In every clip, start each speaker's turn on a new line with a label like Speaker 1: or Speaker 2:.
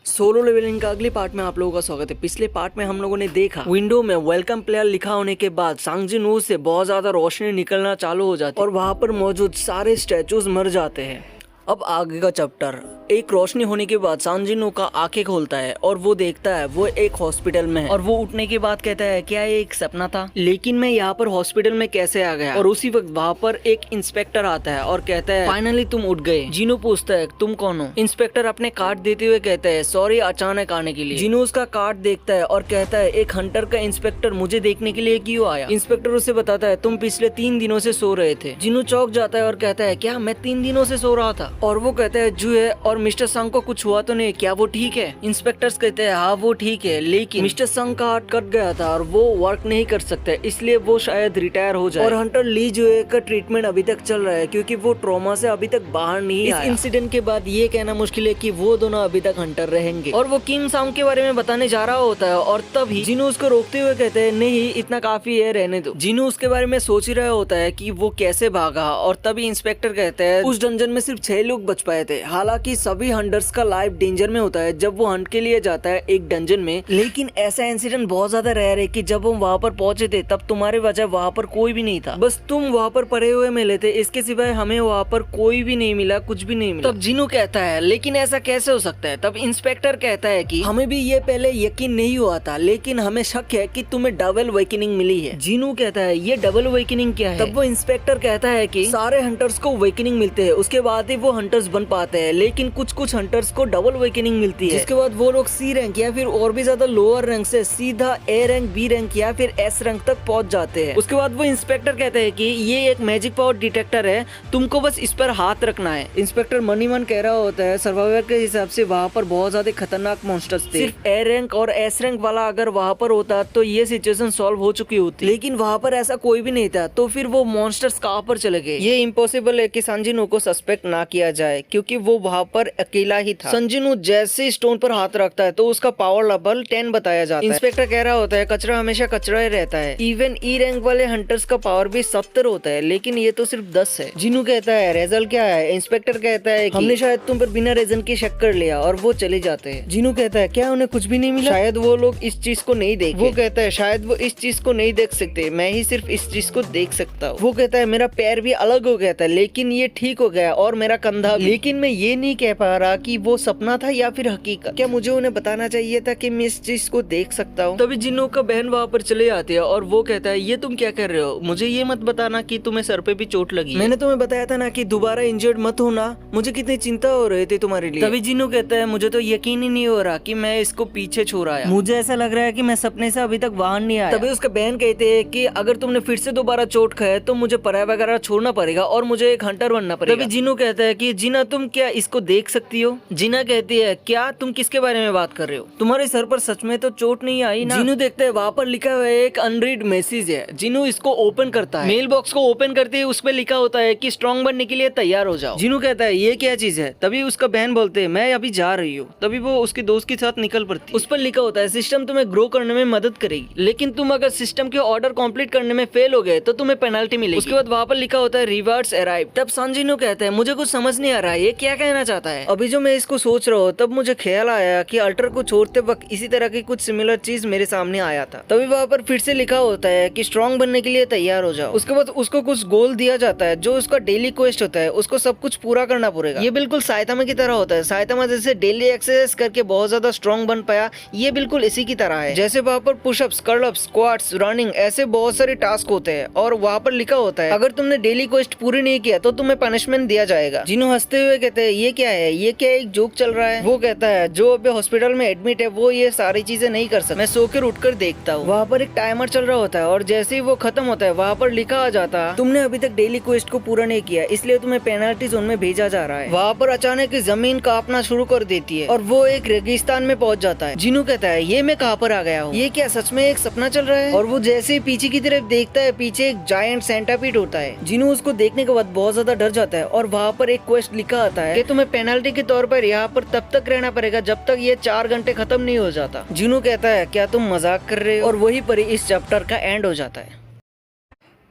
Speaker 1: Solo levelling का अगले part में आप लोगों का स्वागत है। पिछले पार्ट में हम लोगों ने देखा विंडो में वेलकम प्लेयर लिखा होने के बाद सांग जिन वू से बहुत ज्यादा रोशनी निकलना चालू हो जाती है और वहां पर मौजूद सारे स्टैचूज मर जाते हैं। अब आगे का चैप्टर, एक रोशनी होने के बाद सांग जिन वू का आंखें खोलता है और वो देखता है वो एक हॉस्पिटल में है और वो उठने के बाद कहता है क्या ये एक सपना था, लेकिन मैं यहाँ पर हॉस्पिटल में कैसे आ गया। और उसी वक्त वहाँ पर एक इंस्पेक्टर आता है और कहता है फाइनली तुम उठ गए। जिनू पूछता है तुम कौन हो। इंस्पेक्टर अपने कार्ड देते हुए कहता है सॉरी अचानक आने के लिए। जिनू उसका कार्ड देखता है और कहता है एक हंटर का इंस्पेक्टर मुझे देखने के लिए क्यों आया। इंस्पेक्टर उसे बताता है तुम पिछले 3 दिनों से सो रहे थे। जिनू चौंक जाता है और कहता है क्या मैं 3 दिनों से सो रहा था। और वो कहता है जूहे और मिस्टर संग को कुछ हुआ तो नहीं, क्या वो ठीक है। इंस्पेक्टर्स कहते हैं हाँ वो ठीक है, लेकिन मिस्टर संग का हार्ट कट गया था और वो वर्क नहीं कर सकते, इसलिए वो शायद रिटायर हो जाए। और हंटर ली जुए का ट्रीटमेंट अभी तक चल रहा है क्योंकि वो ट्रॉमा से अभी तक बाहर नहीं आया। इस इंसिडेंट के बाद ये कहना मुश्किल है कि वो दोनों अभी तक हंटर रहेंगे। और वो किंग सांग के बारे में बताने जा रहा होता है और तभी जिनू उसको रोकते हुए कहते हैं नहीं इतना काफी है, रहने दो। जिनू उसके बारे में सोच ही रहा होता है कि वो कैसे भागा और तभी इंस्पेक्टर कहते हैं उस डंजन में सिर्फ 6 लोग बच पाए थे। हालांकि सभी हंटर्स का लाइफ डेंजर में होता है जब वो हंट के लिए जाता है एक डंजन में, लेकिन ऐसा इंसिडेंट बहुत ज्यादा रेयर है कि जब हम वहाँ पर पहुंचे थे तब तुम्हारे वजह वहाँ पर कोई भी नहीं था, बस तुम वहाँ पर पड़े हुए मिले थे, इसके सिवाय हमें वहाँ पर कोई भी नहीं मिला, कुछ भी नहीं मिला। तब जिनू कहता है लेकिन ऐसा कैसे हो सकता है। तब इंस्पेक्टर कहता है कि हमें भी ये पहले यकीन नहीं हुआ था, लेकिन हमें शक है कि तुम्हें डबल वेकनिंग मिली है। जिनू कहता है ये डबल वेकनिंग क्या है। तब वो इंस्पेक्टर कहता है कि सारे हंटर्स को वेकनिंग मिलते हैं, उसके बाद ही वो हंटर्स बन पाते हैं, लेकिन कुछ हंटर्स को डबल वेकनिंग मिलती है, जिसके बाद वो लोग सी रैंक या फिर और भी ज्यादा लोअर रैंक से सीधा ए रैंक, बी रैंक या फिर एस रैंक तक पहुंच जाते हैं। उसके बाद वो इंस्पेक्टर कहते हैं कि ये एक मैजिक पावर डिटेक्टर है, तुमको बस इस पर हाथ रखना है। इंस्पेक्टर मन ही मन कह रहा होता है सर्वाइवर के हिसाब से वहाँ पर बहुत ज्यादा खतरनाक मॉन्स्टर्स थे, सिर्फ ए रैंक और एस रैंक वाला अगर वहाँ पर होता तो ये सिचुएशन सॉल्व हो चुकी होती, लेकिन वहाँ पर ऐसा कोई भी नहीं था, तो फिर वो मॉन्स्टर्स कहाँ पर चले गए। ये इम्पॉसिबल है कि संजिनू को सस्पेक्ट ना किया जाए क्योंकि वो वहाँ पर अकेला ही था। संजिनू जैसे स्टोन पर हाथ रखता है तो उसका पावर लेवल 10 बताया जाता है। इंस्पेक्टर कह रहा होता है कचरा हमेशा कचरा ही रहता है, इवन ई रैंक वाले हंटर्स का पावर भी 70 होता है, लेकिन ये तो सिर्फ 10 है। जिनू कहता है रिजल्ट क्या है। इंस्पेक्टर कहता है हमने शायद तुम पर बिना रीजन के शक कर लिया, और वो चले जाते हैं। जिनू कहता है क्या उन्हें कुछ भी नहीं मिला, शायद वो लोग इस चीज को नहीं देखे। वो कहता है शायद वो इस चीज को नहीं देख सकते, मैं ही सिर्फ इस चीज को देख सकता हूँ। वो कहता है मेरा पैर भी अलग हो गया था लेकिन ये ठीक हो गया, और मेरा कंधा भी, लेकिन मैं ये नहीं कह पा रहा कि वो सपना था या फिर हकीकत। क्या मुझे उन्हें बताना चाहिए था कि मैं इस चीज को देख सकता हूँ। तभी जिन्नू का बहन वहाँ पर चले आती है और वो कहता है ये तुम क्या कर रहे हो, मुझे ये मत बताना कि तुम्हें सर पे भी चोट लगी। मैंने तुम्हें बताया था ना कि दोबारा इंजर्ड मत होना, मुझे कितनी चिंता हो रही थी तुम्हारे लिए। तभी जिन्नू कहता है मुझे तो यकीन ही नहीं हो रहा कि मैं इसको पीछे छोड़ आया, मुझे ऐसा लग रहा है कि मैं सपने से अभी तक बाहर नहीं आया। तभी उसका बहन कहते है कि अगर तुमने फिर से दोबारा चोट खाए तो मुझे पराया वगैरह छोड़ना पड़ेगा और मुझे एक हंटर बनना पड़ेगा। तभी जिन्नू कहता है कि जीना तुम क्या इसको देख सकती हो। जीना कहती है क्या तुम किसके बारे में बात कर रहे हो, तुम्हारे सर पर सच में तो चोट नहीं आई ना। जिनू देखते हैं वहाँ पर लिखा हुआ है एक अनरीड मैसेज है। जिनू इसको ओपन करता है, मेल बॉक्स को ओपन करते ही उस पर लिखा होता है कि स्ट्रॉन्ग बनने के लिए तैयार हो जाओ। जिनू कहता है ये क्या चीज है। तभी उसका बहन बोलते है मैं अभी जा रही हूँ। तभी वो उसके दोस्त के साथ निकल पड़ती है। उस पर लिखा होता है सिस्टम तुम्हें ग्रो करने में मदद करेगी, लेकिन तुम अगर सिस्टम के ऑर्डर कंप्लीट करने में फेल हो गए तो तुम्हें पेनल्टी मिलेगी। उसके बाद वहाँ पर लिखा होता है रिवार्ड्स अराइव। तब संजिनू कहता है मुझे कुछ समझ नहीं आ रहा है ये क्या कहना चाहता है। अभी जो मैं इसको सोच रहा हूँ तब मुझे ख्याल आया कि अल्टर को छोड़ते वक्त इसी तरह की कुछ सिमिलर चीज मेरे सामने आया था। तभी वहाँ पर फिर से लिखा होता है कि स्ट्रॉन्ग बनने के लिए तैयार हो जाओ। उसके बाद उसको कुछ गोल दिया जाता है जो उसका डेली क्वेस्ट होता है, उसको सब कुछ पूरा करना पड़ेगा। ये बिल्कुल साइतामा की तरह होता है। साइतामा जैसे डेली एक्सरसाइज करके बहुत ज्यादा स्ट्रॉन्ग बन पाया, ये बिल्कुल इसी की तरह है। जैसे वहाँ पर पुशअप्स, कर्लअप्स, स्क्वाट्स, रनिंग ऐसे बहुत सारे टास्क होते हैं और वहाँ पर लिखा होता है अगर तुमने डेली क्वेस्ट पूरी नहीं किया तो तुम्हें पनिशमेंट दिया जाएगा। जिन्हों हंसते हुए कहते हैं ये क्या है, ये क्या एक जोक चल रहा है। वो कहता है जो अभी हॉस्पिटल में एडमिट है वो ये सारी चीजें नहीं कर सकता, मैं सोकर उठकर देखता हूँ। वहाँ पर एक टाइमर चल रहा होता है और जैसे ही वो खत्म होता है वहाँ पर लिखा आ जाता है तुमने अभी तक डेली क्वेस्ट को पूरा नहीं किया, इसलिए तुम्हें पेनल्टी जोन में भेजा जा रहा है। वहाँ पर अचानक जमीन कांपना शुरू कर देती है और वो एक रेगिस्तान में पहुँच जाता है। जिनू कहता है ये मैं कहाँ पर आ गया हूँ, ये क्या सच में एक सपना चल रहा है। और वो जैसे ही पीछे की तरफ देखता है पीछे एक जायंट सेंटापीड होता है। जिनू उसको देखने के बाद बहुत ज्यादा डर जाता है और वहाँ पर एक क्वेस्ट लिखा आता है कि तुम्हें पेनल्टी के तौर पर यहाँ पर तब तक रहना पड़ेगा जब तक ये 4 घंटे खत्म नहीं हो जाता। जिनू कहता है क्या तुम मजाक कर रहे हो, और वही पर इस चैप्टर का एंड हो जाता है।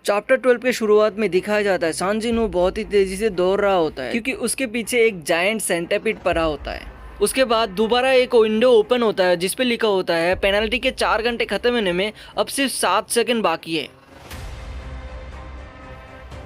Speaker 1: चैप्टर 12 के शुरुआत में दिखाया जाता है सांग जिन वू बहुत ही तेजी से दौड़ रहा होता है क्योंकि उसके पीछे एक जायंट सेंटापीड पड़ा होता है। उसके बाद दोबारा एक विंडो ओपन होता है जिसपे लिखा होता है पेनल्टी के 4 घंटे खत्म होने में अब सिर्फ 7 सेकंड बाकी है।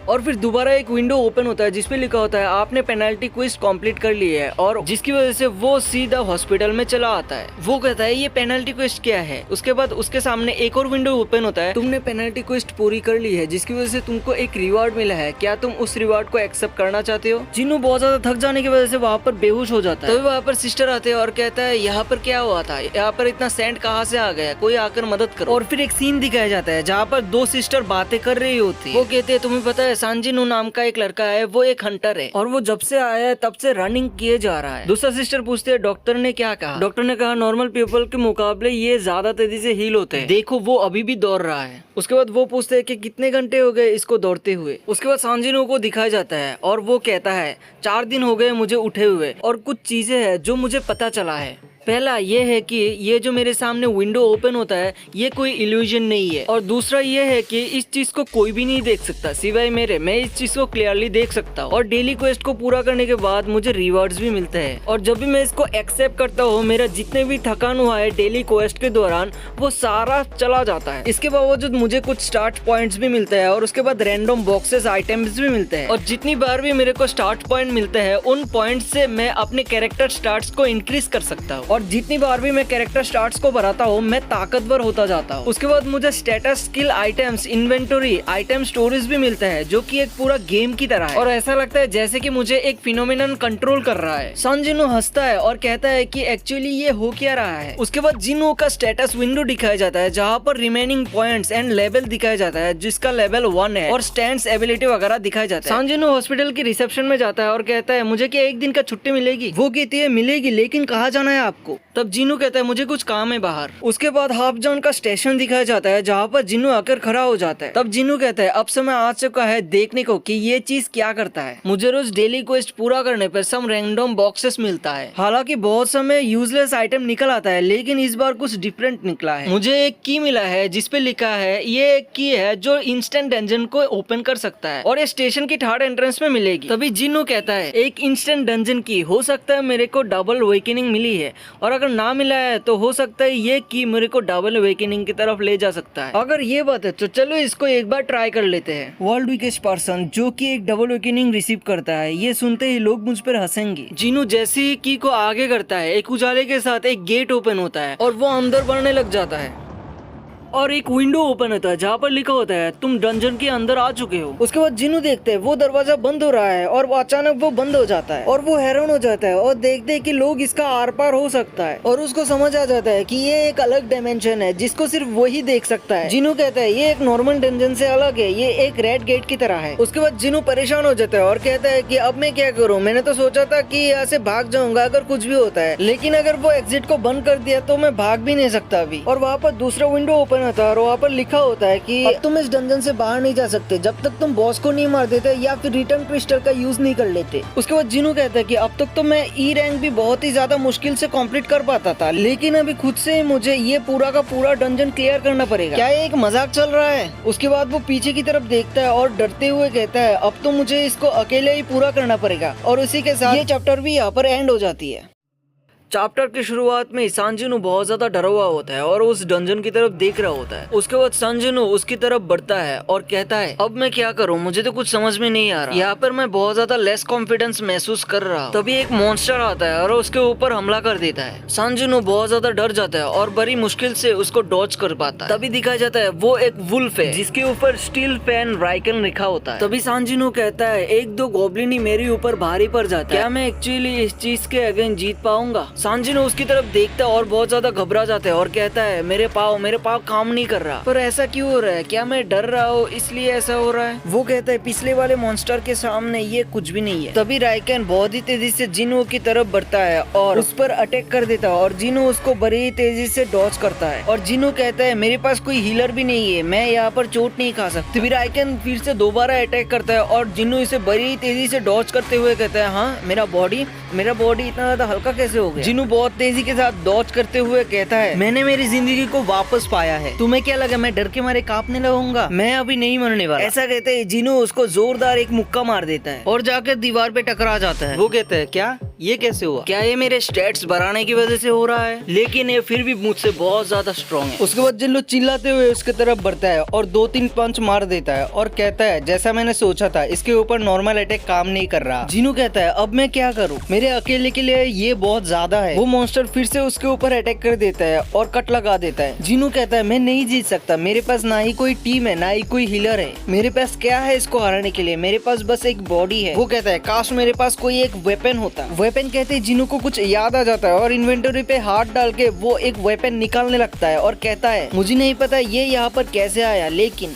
Speaker 1: और फिर दोबारा एक विंडो ओपन होता है जिसपे लिखा होता है आपने पेनल्टी क्विज कंप्लीट कर ली है, और जिसकी वजह से वो सीधा हॉस्पिटल में चला आता है। वो कहता है ये पेनल्टी क्विज क्या है। उसके बाद उसके सामने एक और विंडो ओपन होता है, तुमने पेनल्टी क्विज पूरी कर ली है जिसकी वजह से तुमको एक रिवार्ड मिला है, क्या तुम उस रिवार्ड को एक्सेप्ट करना चाहते हो। जिन्नू बहुत ज्यादा थक जाने की वजह से वहाँ पर बेहोश हो जाता है। तभी वहाँ पर सिस्टर आते हैं और कहता है यहाँ पर क्या हुआ था, यहाँ पर इतना सैंड कहाँ से आ गया, कोई आकर मदद करो। और फिर एक सीन दिखाया जाता है जहाँ पर 2 सिस्टर बातें कर रही होती है। वो कहते हैं तुम्हें पता है सांजिनू नाम का एक लड़का है, वो एक हंटर है और वो जब से आया है तब से रनिंग किए जा रहा है। दूसरा सिस्टर पूछते हैं डॉक्टर ने क्या कहा। डॉक्टर ने कहा नॉर्मल पीपल के मुकाबले ये ज्यादा तेजी से हील होते हैं, देखो वो अभी भी दौड़ रहा है। उसके बाद वो पूछते हैं कि कितने घंटे हो गए इसको दौड़ते हुए। उसके बाद सांजिनू को दिखाया जाता है और वो कहता है 4 दिन हो गए मुझे उठे हुए, और कुछ चीजें हैं जो मुझे पता चला है। पहला ये है कि ये जो मेरे सामने विंडो ओपन होता है ये कोई इल्यूजन नहीं है, और दूसरा ये है कि इस चीज को कोई भी नहीं देख सकता सिवाय मेरे, मैं इस चीज को क्लियरली देख सकता हूँ। और डेली क्वेस्ट को पूरा करने के बाद मुझे रिवार्ड्स भी मिलते हैं, और जब भी मैं इसको एक्सेप्ट करता हूँ मेरा जितने भी थकान हुआ है डेली क्वेस्ट के दौरान वो सारा चला जाता है। इसके बावजूद मुझे कुछ स्टार्ट पॉइंट्स भी मिलते हैं, और उसके बाद रैंडम बॉक्सेस आइटम्स भी मिलते हैं, और जितनी बार भी मेरे को स्टार्ट पॉइंट मिलते हैं उन पॉइंट से मैं अपने कैरेक्टर स्टार्ट्स को इंक्रीज कर सकता हूँ, और जितनी बार भी मैं कैरेक्टर स्टार्ट्स को बढ़ाता हूँ मैं ताकतवर होता जाता हूँ। उसके बाद मुझे status, skill items, inventory, item storage भी मिलते हैं जो कि एक पूरा गेम की तरह है, और ऐसा लगता है जैसे कि मुझे एक फिनोमिनन कंट्रोल कर रहा है। सांजिनू हंसता है और कहता है कि एक्चुअली ये हो क्या रहा है। उसके बाद जिन्नू का स्टेटस विंडो दिखाया जाता है जहाँ पर रिमेनिंग पॉइंट्स एंड लेवल दिखाया जाता है जिसका लेवल 1 है, और स्टैंड्स एबिलिटी वगैरह दिखाया जाता है। सांजिनू हॉस्पिटल की रिसेप्शन में जाता है और कहता है मुझे क्या 1 दिन का छुट्टी मिलेगी। वो कहती है मिलेगी, लेकिन कहाँ जाना है आपको। तब जिन्नू कहता है मुझे कुछ काम है बाहर। उसके बाद हाफ जॉन का स्टेशन दिखाया जाता है जहाँ पर जिन्नू आकर खड़ा हो जाता है। तब जिन्नू कहता है अब समय आ चुका है देखने को कि ये चीज क्या करता है। मुझे रोज डेली क्वेस्ट पूरा करने पर सम रैंडम बॉक्सेस मिलता है। हालांकि बहुत समय यूजलेस आइटम निकल आता है, लेकिन इस बार कुछ डिफरेंट निकला है। मुझे एक की मिला है जिसपे लिखा है ये एक की है जो इंस्टेंट डंजन को ओपन कर सकता है, और ये स्टेशन की 3rd एंट्रेंस में मिलेगी। तभी जिन्नू कहता है एक इंस्टेंट डंजन की, हो सकता है मेरे को डबल अवेकनिंग मिली है, और अगर ना मिला है तो हो सकता है ये की मेरे को डबल अवेकनिंग की तरफ ले जा सकता है। अगर ये बात है तो चलो इसको एक बार ट्राई कर लेते हैं। वर्ल्ड वीकेस्ट पर्सन जो कि एक डबल अवेकनिंग रिसीव करता है, ये सुनते ही लोग मुझ पर हंसेंगे। जिन्नू जैसे ही की को आगे करता है एक उजाले के साथ एक गेट ओपन होता है और वो अंदर बढ़ने लग जाता है, और एक विंडो ओपन होता है जहाँ पर लिखा होता है तुम डंजन के अंदर आ चुके हो। उसके बाद जिन्नू देखते हैं वो दरवाजा बंद हो रहा है, और वो अचानक वो बंद हो जाता है, और वो हैरान हो जाता है और देखते हैं कि लोग इसका आर पार हो सकता है, और उसको समझ आ जाता है कि ये एक अलग डायमेंशन है जिसको सिर्फ वही देख सकता है। जिन्नू कहता है ये एक नॉर्मल डंजन से अलग है, ये एक रेड गेट की तरह है। उसके बाद जिन्नू परेशान हो जाता है और कहता है कि अब मैं क्या करूँ, मैंने तो सोचा था कि यहाँ से भाग जाऊंगा अगर कुछ भी होता है, लेकिन अगर वो एग्जिट को बंद कर दिया तो मैं भाग भी नहीं सकता अभी। और वहाँ पर दूसरा विंडो ओपन होता है और वहाँ पर लिखा होता है कि अब तुम इस डंजन से बाहर नहीं जा सकते जब तक तुम बॉस को नहीं मार देते या फिर रिटर्न क्रिस्टल का यूज नहीं कर लेते। उसके बाद जिन्नू कहता है कि अब तक तो मैं ई रैंक भी बहुत ही ज्यादा मुश्किल से कंप्लीट कर पाता था, लेकिन अभी खुद से मुझे ये पूरा का पूरा डंजन क्लियर करना पड़ेगा। क्या ये एक मजाक चल रहा है। उसके बाद वो पीछे की तरफ देखता है और डरते हुए कहता है अब तो मुझे इसको अकेले ही पूरा करना पड़ेगा, और उसी के साथ ये चैप्टर भी यहाँ पर एंड हो जाती है। चैप्टर की शुरुआत में सांजिनू बहुत ज्यादा डरा हुआ होता है और उस डंजन की तरफ देख रहा होता है। उसके बाद सांजिनू उसकी तरफ बढ़ता है और कहता है अब मैं क्या करूं, मुझे तो कुछ समझ में नहीं आ रहा। यहाँ पर मैं बहुत ज्यादा लेस कॉन्फिडेंस महसूस कर रहा हूँ। तभी एक मॉन्स्टर आता है और उसके ऊपर हमला कर देता है। सांजिनू बहुत ज्यादा डर जाता है और बड़ी मुश्किल से उसको डॉज कर पाता है। तभी दिखाया जाता है वो एक वुल्फ है जिसके ऊपर स्टील फैन राइकन लिखा होता है। तभी सांजिनू कहता है 1-2 गोब्लिन ही मेरे ऊपर भारी पड़ जाता है, क्या मैं एक्चुअली इस चीज के अगेंस्ट जीत पाऊंगा। सांजिनू उसकी तरफ देखता है और बहुत ज्यादा घबरा जाता है और कहता है मेरे पाँव काम नहीं कर रहा। पर ऐसा क्यों हो रहा है, क्या मैं डर रहा हूँ इसलिए ऐसा हो रहा है। वो कहता है पिछले वाले मॉन्स्टर के सामने ये कुछ भी नहीं है। तभी राइकन बहुत ही तेजी से जिन्नू की तरफ बढ़ता है और उस पर अटैक कर देता है, और जिन्नू उसको बड़ी ही तेजी से डॉज करता है। और जिन्नू कहता है मेरे पास कोई हीलर भी नहीं है, मैं यहाँ पर चोट नहीं खा सकता। तभी राइकन फिर से दोबारा अटैक करता है और जिन्नू इसे बड़ी ही तेजी से डॉज करते हुए कहता है हाँ मेरा बॉडी इतना ज्यादा हल्का कैसे हो गया। जिन्नू बहुत तेजी के साथ डॉज करते हुए कहता है मैंने मेरी जिंदगी को वापस पाया है, तुम्हें क्या लगा मैं डर के मारे कांपने लगूंगा, मैं अभी नहीं मरने वाला। ऐसा कहते ही जिन्नू उसको जोरदार एक मुक्का मार देता है और जाकर दीवार पे टकरा जाता है। वो कहता है क्या ये कैसे हुआ? क्या ये मेरे स्टैट्स बढ़ाने की वजह से हो रहा है? लेकिन ये फिर भी मुझसे बहुत ज्यादा स्ट्रॉन्ग है। उसके बाद जिल्लू चिल्लाते हुए उसके तरफ बढ़ता है और 2-3 पंच मार देता है और कहता है जैसा मैंने सोचा था, इसके ऊपर नॉर्मल अटैक काम नहीं कर रहा। जिनू कहता है अब मैं क्या करूँ, मेरे अकेले के लिए ये बहुत ज्यादा है। वो मॉन्स्टर फिर से उसके ऊपर अटैक कर देता है और कट लगा देता है। जिनू कहता है मैं नहीं जीत सकता, मेरे पास ना ही कोई टीम है, ना ही कोई हीलर है। मेरे पास क्या है इसको हराने के लिए? मेरे पास बस एक बॉडी है। वो कहता है काश मेरे पास कोई एक वेपन होता। वेपन कहते ही जिनू को कुछ याद आ जाता है और इन्वेंटरी पे हाथ डाल के वो एक वेपन निकालने लगता है और कहता है मुझे नहीं पता ये यहाँ पर कैसे आया, लेकिन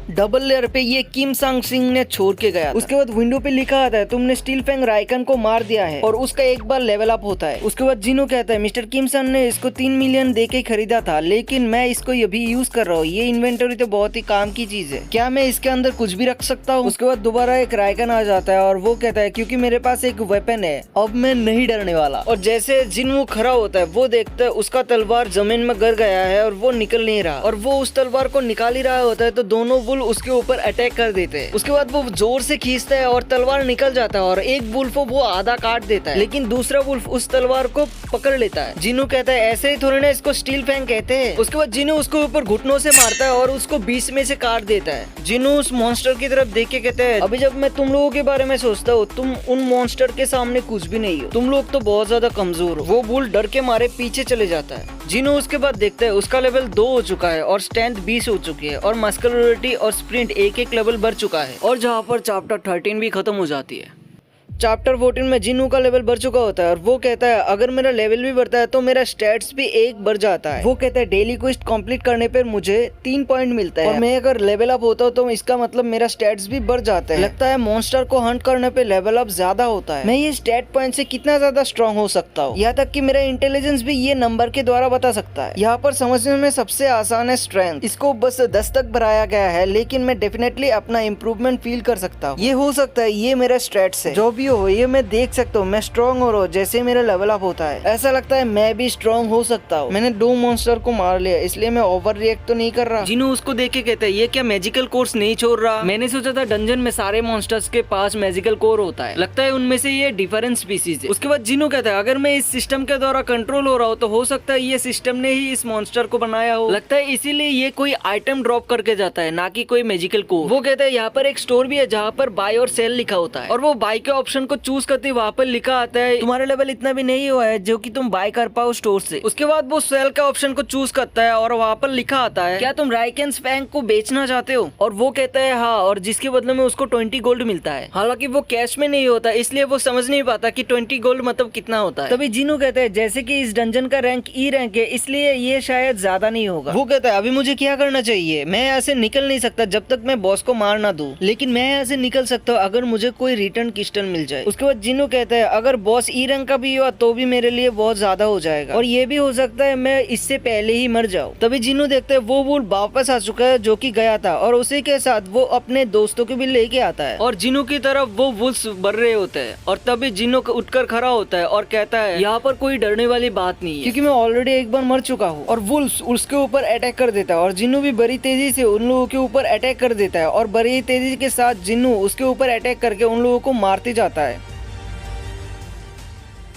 Speaker 1: डबल लेयर पे ये किम सांग सिंह ने छोड़ के गया था। उसके बाद विंडो पे लिखा आता है तुमने स्टील फैंग राइकन को मार दिया है और उसका एक बार लेवल अप होता है। उसके बाद जिनो कहता है मिस्टर किम सन ने इसको 3 मिलियन दे के खरीदा था, लेकिन मैं इसको अभी यूज कर रहा हूँ। ये इन्वेंटरी तो बहुत ही काम की चीज है, क्या मैं इसके अंदर कुछ भी रख सकता हूँ? उसके बाद दोबारा एक राइकन आ जाता है और वो कहता है क्योंकि मेरे पास एक वेपन है, अब मैं नहीं डरने वाला। और जैसे जिनो खड़ा होता है वो देखता है उसका तलवार जमीन में गिर गया है और वो निकल नहीं रहा, और वो उस तलवार को निकाल ही रहा होता है तो दोनों वुल्फ उसके ऊपर अटैक कर देते हैं। उसके बाद वो जोर से खींचता है और तलवार निकल जाता है और एक वुल्फ वो आधा काट देता है, लेकिन दूसरा वुल्फ उस तलवार को पकड़ लेता है। जिनो कहता है ऐसे ही थोड़ी ना इसको स्टील फैंग कहते हैं। उसके बाद जिनो उसके ऊपर घुटनों से मारता है और उसको बीच में से काट देता है। जिनो उस मॉन्स्टर की तरफ देख के कहते हैं अभी जब मैं तुम लोगों के बारे में सोचता हूँ, तुम उन मॉन्स्टर के सामने कुछ भी नहीं हो, तुम लोग तो बहुत ज्यादा कमजोर हो। वो बुल डर के मारे पीछे चले जाता है। जिनो उसके बाद देखता है उसका लेवल 2 हो चुका है और स्ट्रेंथ 20 हो चुकी है और मस्कुलरिटी और स्प्रिंट एक लेवल बढ़ चुका है, और जहाँ पर चैप्टर 13 भी खत्म हो जाती है। चैप्टर 14 में जिनू का लेवल बढ़ चुका होता है और वो कहता है अगर मेरा लेवल भी बढ़ता है तो मेरा स्टैट्स भी 1 बढ़ जाता है। वो कहता है डेली क्वेस्ट कंप्लीट करने पर मुझे 3 पॉइंट मिलता है और मैं अगर लेवल अप होता हूँ तो इसका मतलब मेरा स्टैट्स भी बढ़ जाता है। लगता है मॉन्स्टर को हंट करने पे लेवल अप ज्यादा होता है। मैं ये स्टैट पॉइंट से कितना ज्यादा स्ट्रॉन्ग हो सकता हूँ, यहाँ तक कि मेरा इंटेलिजेंस भी ये नंबर के द्वारा बता सकता है। यहाँ पर समझने में सबसे आसान है स्ट्रेंथ, इसको बस 10 तक बढ़ाया गया है, लेकिन मैं डेफिनेटली अपना इम्प्रूवमेंट फील कर सकता हूँ। ये हो सकता है ये मेरा स्टैट्स है, जो भी हो ये मैं देख सकता हूँ। मैं स्ट्रॉन्ग हो रहा हूँ जैसे मेरा लेवल अप होता है, ऐसा लगता है मैं भी स्ट्रॉन्ग हो सकता हूँ। मैंने 2 मॉन्स्टर को मार लिया, इसलिए मैं ओवर रिएक्ट तो नहीं कर रहा। जिनो उसको देख के कहता है ये क्या मैजिकल कोर्स नहीं छोड़ रहा? मैंने सोचा था डंजन में सारे मॉन्स्टर्स के पास मैजिकल कोर होता है, लगता है उनमें से ये डिफरेंट स्पीसीज है। उसके बाद जिनो कहता है अगर मैं इस सिस्टम के द्वारा कंट्रोल हो रहा हूँ तो हो सकता है ये सिस्टम ने ही इस मॉन्स्टर को बनाया हो, लगता है इसीलिए ये कोई आइटम ड्रॉप करके जाता है, ना कि कोई मैजिकल कोर। वो कहता है यहाँ पर एक स्टोर भी है जहाँ पर बाय और सेल लिखा होता है, और वो बाय के ऑप्शन को चूज करते वहाँ पर लिखा आता है तुम्हारा लेवल इतना भी नहीं हुआ है जो कि तुम बाय कर पाओ स्टोर से। उसके बाद वो सेल का ऑप्शन को चूज करता है और वहाँ पर लिखा आता है क्या तुम राइकेंस फैंग को बेचना चाहते हो, और वो कहता है हाँ, और जिसके बदले में उसको 20 गोल्ड मिलता है। हालांकि वो कैश में नहीं होता, इसलिए वो समझ नहीं पाता कि 20 गोल्ड मतलब कितना होता है। तभी जिनो कहता है जैसे कि इस डंजन का रैंक ई रैंक है, इसलिए ये शायद ज्यादा नहीं होगा। वो कहता है अभी मुझे क्या करना चाहिए? मैं यहाँ से निकल नहीं सकता जब तक मैं बॉस को मार ना दूं, लेकिन मैं यहाँ से निकल सकता हूँ अगर मुझे कोई रिटर्न क्रिस्टल मिल जाए। उसके बाद जिनो कहता है अगर बॉस ई रंग का भी हुआ तो भी मेरे लिए बहुत ज्यादा हो जाएगा, और ये भी हो सकता है मैं इससे पहले ही मर जाऊं। तभी जिनो देखते हैं वो वुल्फ वापस आ चुका है जो कि गया था, और उसी के साथ वो अपने दोस्तों को भी लेके आता है और जिनो की तरफ वो वुल्फ बढ़ रहे होते हैं। और तभी जिनो उठकर खड़ा होता है और कहता है यहाँ पर कोई डरने वाली बात नहीं है, क्योंकि मैं ऑलरेडी एक बार मर चुका हूँ। और वुल्फ उसके ऊपर अटैक कर देता है और जिनो भी बड़ी तेजी से उन लोगों के ऊपर अटैक कर देता है, और बड़ी तेजी के साथ जिनो उसके ऊपर अटैक करके उन लोगों को मारते जाता है।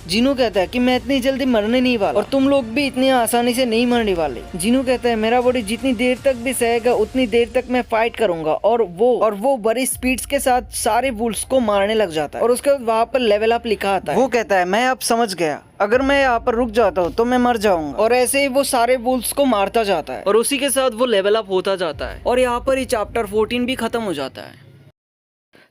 Speaker 1: जिनो कहता है कि मैं इतनी जल्दी मरने नहीं वाला और तुम लोग भी इतनी आसानी से नहीं मरने वाले। जिनो कहता है मेरा बॉडी जितनी देर तक भी सहेगा उतनी देर तक मैं फाइट करूंगा, और वो बड़ी स्पीड्स के साथ सारे वुल्फ्स को मारने लग जाता है। और उसके बाद वहाँ पर लेवल अप लिखा आता है। वो कहता है मैं अब समझ गया, अगर मैं यहाँ पर रुक जाता हूँ तो मैं मर जाऊंगा, और ऐसे ही वो सारे वुल्फ्स को मारता जाता है और उसी के साथ वो लेवल अप होता जाता है। और यहाँ पर ही चैप्टर 14 भी खत्म हो जाता है।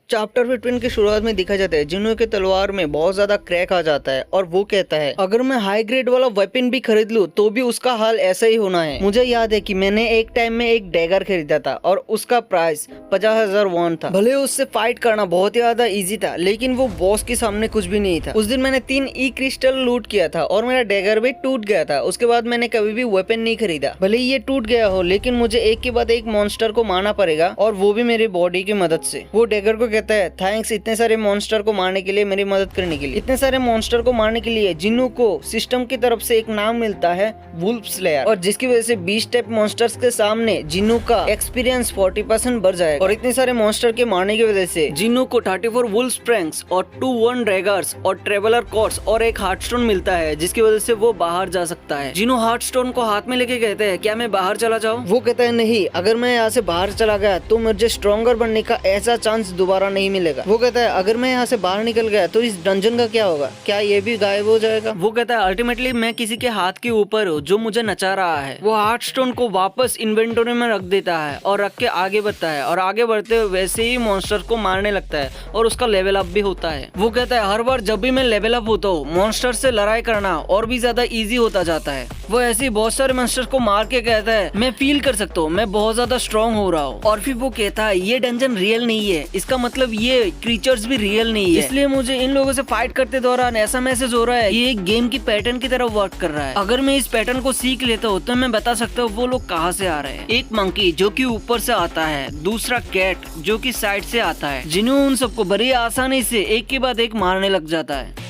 Speaker 1: चैप्टर 15 की शुरुआत में दिखा जाता है जिनो के तलवार में बहुत ज्यादा क्रैक आ जाता है, और वो कहता है अगर मैं हाई ग्रेड वाला वेपन भी खरीद लूं तो भी उसका हाल ऐसा ही होना है। मुझे याद है कि मैंने एक टाइम में एक डैगर खरीदा था और उसका प्राइस 50,000 वॉन था। भले उससे फाइट करना बहुत ही ज्यादा इजी था, लेकिन वो बॉस के सामने कुछ भी नहीं था। उस दिन मैंने 3 ई क्रिस्टल लूट किया था और मेरा डैगर भी टूट गया था। उसके बाद मैंने कभी भी वेपन नहीं खरीदा। भले ये टूट गया हो, लेकिन मुझे एक के बाद एक मॉन्स्टर को मारना पड़ेगा, और वो भी मेरी बॉडी की मदद से। वो डैगर को
Speaker 2: कहता है थैंक्स इतने सारे मॉन्स्टर को मारने के लिए, मेरी मदद करने के लिए। इतने सारे मॉन्स्टर को मारने के लिए जिन्नू को सिस्टम की तरफ से एक नाम मिलता है वुल्फ स्लेयर, और जिसकी वजह से 20 टाइप मॉन्स्टर्स के सामने जिन्नू का एक्सपीरियंस 40% बढ़ जाएगा। और इतने सारे मॉन्स्टर के मारने की वजह से
Speaker 1: जिन्नू को 34 वुल्फ प्रैंक्स और 2 ड्रैगर्स और ट्रेवलर कॉर्ड्स और एक हार्टस्टोन मिलता है, जिसकी वजह से वो बाहर जा सकता है। जिन्नू हार्टस्टोन को हाथ में लेके कहते हैं क्या मैं बाहर चला जाऊँ?
Speaker 2: वो कहता है नहीं, अगर मैं यहाँ से बाहर चला गया तो मुझे स्ट्रॉन्गर बनने का ऐसा चांस दोबारा नहीं मिलेगा। वो कहता है अगर मैं यहाँ से बाहर निकल गया तो इस डंजन का क्या होगा, क्या ये भी गायब हो जाएगा?
Speaker 1: वो कहता है अल्टीमेटली मैं किसी के हाथ के ऊपर हूँ जो मुझे नचा रहा है। वो हार्टस्टोन को वापस इन्वेंटरी में रख देता है और रख के आगे बढ़ता है, और आगे बढ़ते हुए वैसे ही मॉन्स्टर को मारने लगता है और उसका लेवल अप भी होता है। वो कहता है हर बार जब भी मैं लेवल अप होता हूँ मॉन्स्टर से लड़ाई करना और भी ज्यादा इजी होता जाता है। वो ऐसे ही बहुत सारे मॉन्स्टर को मार के कहता है मैं फील कर सकता हूँ, मैं बहुत ज्यादा स्ट्रॉन्ग हो रहा हूँ। और फिर वो कहता है ये डंजन रियल नहीं है, इसका मतलब ये क्रीचर्स भी रियल नहीं है, इसलिए मुझे इन लोगों से फाइट करते दौरान ऐसा महसूस हो रहा है ये एक गेम की पैटर्न की तरह वर्क कर रहा है। अगर मैं इस पैटर्न को सीख लेता हूँ तो मैं बता सकता हूँ वो लोग कहाँ से आ रहे हैं। एक मंकी जो कि ऊपर से आता है, दूसरा कैट जो कि साइड से आता है। जिन्होंने उन सबको बड़ी आसानी से एक के बाद एक मारने लग जाता है।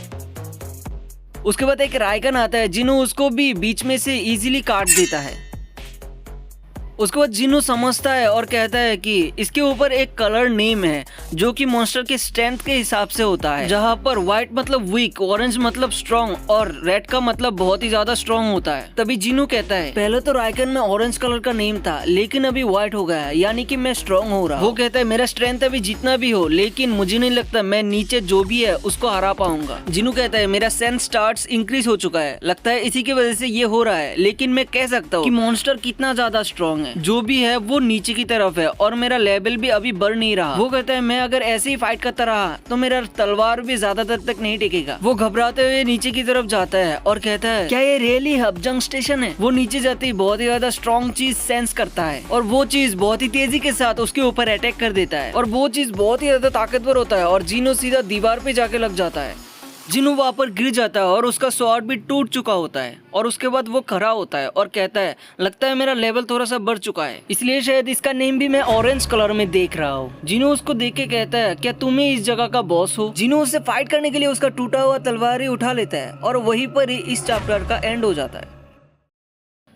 Speaker 1: उसके बाद एक राइकन आता है, जिन्हों उसको भी बीच में से इजीली काट देता है। उसके बाद जिन्नू समझता है और कहता है कि इसके ऊपर एक कलर नेम है जो कि मॉन्स्टर के स्ट्रेंथ के हिसाब से होता है, जहाँ पर व्हाइट मतलब वीक, ऑरेंज मतलब स्ट्रॉन्ग और रेड का मतलब बहुत ही ज्यादा स्ट्रॉन्ग होता है। तभी जिन्नू कहता है पहले तो राइकन में ऑरेंज कलर का नेम था लेकिन अभी व्हाइट हो गया है, यानी कि मैं स्ट्रॉन्ग हो रहा हूँ। वो कहता है मेरा स्ट्रेंथ अभी जितना भी हो लेकिन मुझे नहीं लगता मैं नीचे जो भी है उसको हरा पाऊंगा। जिन्नू कहता है मेरा सेंस स्टार्ट्स इंक्रीज हो चुका है, लगता है इसी की वजह से ये हो रहा है, लेकिन मैं कह सकता हूँ कि मॉन्स्टर कितना ज्यादा स्ट्रॉन्ग है, जो भी है वो नीचे की तरफ है और मेरा लेवल भी अभी बढ़ नहीं रहा। वो कहता है मैं अगर ऐसे ही फाइट करता रहा तो मेरा तलवार भी ज्यादा देर तक नहीं टिकेगा। वो घबराते हुए नीचे की तरफ जाता है और कहता है क्या ये रियली हब जंग स्टेशन है? वो नीचे जाते ही बहुत ही ज्यादा स्ट्रॉन्ग चीज सेंस करता है और वो चीज बहुत ही तेजी के साथ उसके ऊपर अटैक कर देता है और वो चीज बहुत ही ज्यादा ताकतवर होता है और जिन्नू सीधा दीवार पे जाके लग जाता है। जिन्नू वहाँ पर गिर जाता है और उसका स्वॉर्ड भी टूट चुका होता है और उसके बाद वो खड़ा होता है और कहता है लगता है मेरा लेवल थोड़ा सा बढ़ चुका है, इसलिए शायद इसका नेम भी मैं ऑरेंज कलर में देख रहा हूँ। जिन्नू उसको देख के कहता है क्या तुम ही इस जगह का बॉस हो? जिन्नू उससे फाइट करने के लिए उसका टूटा हुआ तलवार ही उठा लेता है और वहीं पर ही इस चैप्टर का एंड हो जाता है।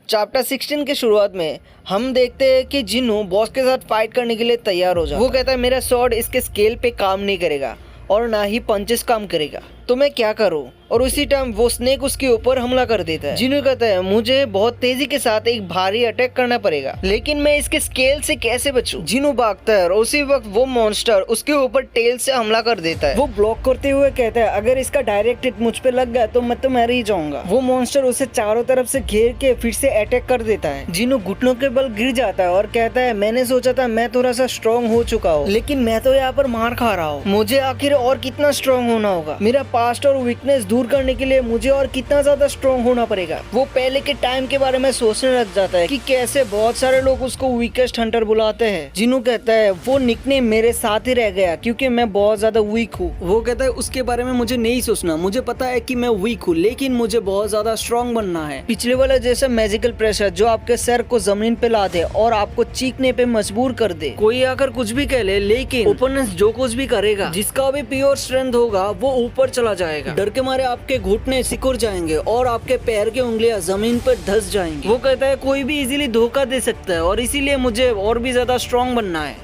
Speaker 2: चैप्टर 16 के शुरुआत में हम देखते हैं कि जिन्नू बॉस के साथ फाइट करने के लिए तैयार हो जाता है। वो कहता है मेरा स्वॉर्ड इसके स्केल पे काम नहीं करेगा और ना ही पंचेस काम करेगा, तो मैं क्या करूं? और उसी टाइम वो स्नेक उसके ऊपर हमला कर देता है। जिन्नू कहता है मुझे बहुत तेजी के साथ एक भारी अटैक करना पड़ेगा, लेकिन मैं इसके स्केल से कैसे बचूं? जिन्नू भागता है और उसी वक्त वो मॉन्स्टर उसके ऊपर टेल से हमला कर देता है। वो ब्लॉक करते हुए कहता है अगर इसका डायरेक्ट हिट मुझ पे लग गया तो मैं तो मर ही जाऊंगा। वो मॉन्स्टर उसे चारों तरफ से घेर के फिर से अटैक कर देता है। जिन्नू घुटनों के बल गिर जाता है और कहता है मैंने सोचा था मैं थोड़ा सा स्ट्रॉन्ग हो चुका हूँ, लेकिन मैं तो यहाँ पर मार खा रहा हूँ। मुझे आखिर और कितना स्ट्रॉन्ग होना होगा? मेरा पास्ट और वीकनेस दूर करने के लिए मुझे और कितना ज्यादा स्ट्रॉन्ग होना पड़ेगा? वो पहले के टाइम के बारे में सोचने लग जाता है कि कैसे बहुत सारे लोग उसको वीकेस्ट हंटर बुलाते हैं। जिन्नू कहता है वो निकनेम मेरे साथ ही रह गया क्योंकि मैं बहुत ज्यादा वीक हूँ।
Speaker 1: वो कहता है उसके बारे में मुझे नहीं सोचना, मुझे पता है कि मैं वीक हूँ लेकिन मुझे बहुत ज्यादा स्ट्रॉन्ग बनना है।
Speaker 2: पिछले वाला जैसा मैजिकल प्रेशर जो आपके सर को जमीन पे ला दे और आपको चीखने पे मजबूर कर दे।
Speaker 1: कोई आकर कुछ भी कह ले लेकिन ओपोनेंट जो कुछ भी करेगा जिसका भी प्योर स्ट्रेंथ होगा वो ऊपर चला जाएगा। डर के मारे आपके घुटने सिकुड़ जाएंगे और आपके पैर की उंगलियां जमीन पर धंस जाएंगी। वो कहता है कोई भी इजीली धोखा दे सकता है और इसीलिए मुझे और भी ज्यादा स्ट्रॉन्ग बनना है।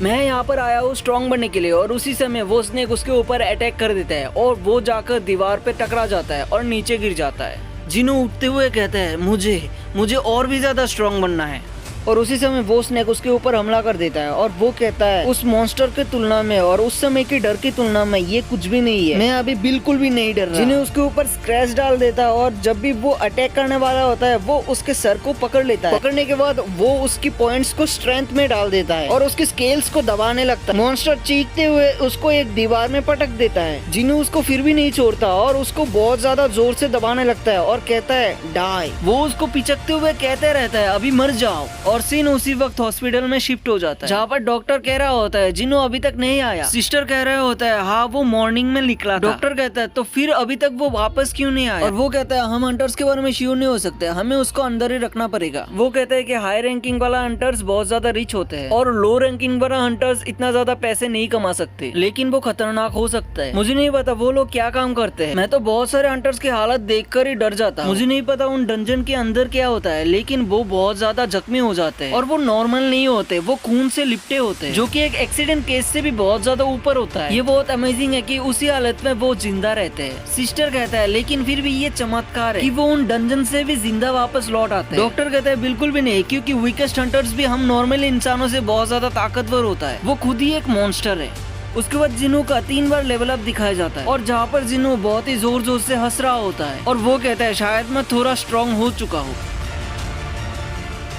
Speaker 1: मैं यहाँ पर आया हूँ स्ट्रॉन्ग बनने के लिए। और उसी समय वो स्नेक उसके ऊपर अटैक कर देता है और वो जाकर दीवार पे टकरा जाता है और नीचे गिर जाता है। जिन्नू उठते हुए कहता है मुझे और भी ज्यादा स्ट्रॉन्ग बनना है।
Speaker 2: और उसी समय वो स्नेक उसके ऊपर हमला कर देता है और वो कहता है उस मॉन्स्टर की तुलना में और उस समय की डर की तुलना में ये कुछ भी नहीं है, मैं अभी बिल्कुल भी नहीं डर रहा। जिन्हें उसके ऊपर स्क्रैच डाल देता है और जब भी वो अटैक करने वाला होता है वो उसके सर को पकड़ लेता है। पकड़ने के बाद वो उसकी पॉइंट्स को स्ट्रेंथ में डाल देता है और उसकी स्केल्स को दबाने लगता है। मॉन्स्टर चीखते हुए उसको एक दीवार में पटक देता है। जिन्हें उसको फिर भी नहीं छोड़ता और उसको बहुत ज्यादा जोर से दबाने लगता है और कहता है डाई।
Speaker 1: वो उसको पिचकते हुए कहते रहता है अभी मर जाओ
Speaker 2: और सीन उसी वक्त हॉस्पिटल में शिफ्ट हो जाता है, जहाँ पर डॉक्टर कह रहा होता है जिन्नो अभी तक नहीं आया। सिस्टर कह रहा होता है हाँ वो मॉर्निंग में निकला था। डॉक्टर कहता है तो फिर अभी तक वो वापस क्यों नहीं आया? और वो कहता है हम हंटर्स के बारे में श्योर नहीं हो सकते, हमें उसको अंदर ही रखना पड़ेगा। वो कहता है कि हाई रैंकिंग वाला हंटर्स बहुत ज्यादा रिच होते हैं और लो रैंकिंग वाला हंटर्स इतना ज्यादा पैसे नहीं कमा सकते, लेकिन वो खतरनाक हो सकता है। मुझे नहीं पता वो लोग क्या काम करते हैं, मैं तो बहुत सारे हंटर्स की हालत देखकर ही डर जाता हूँ। मुझे नहीं पता उन डंजन के अंदर क्या होता है, लेकिन वो बहुत ज्यादा जख्मी हो जाते हैं और वो नॉर्मल नहीं होते, वो खून से लिपटे होते हैं, जो कि एक एक्सीडेंट केस से भी बहुत ज्यादा ऊपर होता है। ये बहुत अमेजिंग है कि उसी हालत में वो जिंदा रहते हैं। सिस्टर कहता है लेकिन फिर भी ये चमत्कार है कि वो उन डंजन से भी जिंदा वापस लौट आते हैं। डॉक्टर कहता है बिल्कुल भी नहीं, क्योंकि वीकेस्ट हंटर्स भी हम नॉर्मल इंसानों से बहुत ज्यादा ताकतवर होता है, वो खुद ही एक मॉन्स्टर है। उसके बाद जिन्नू का 3 बार लेवल अप दिखाया जाता है और जहाँ पर जिन्नू बहुत ही जोर जोर से हंस रहा होता है और वो कहता है शायद मैं थोड़ा स्ट्रॉन्ग हो चुका हूँ।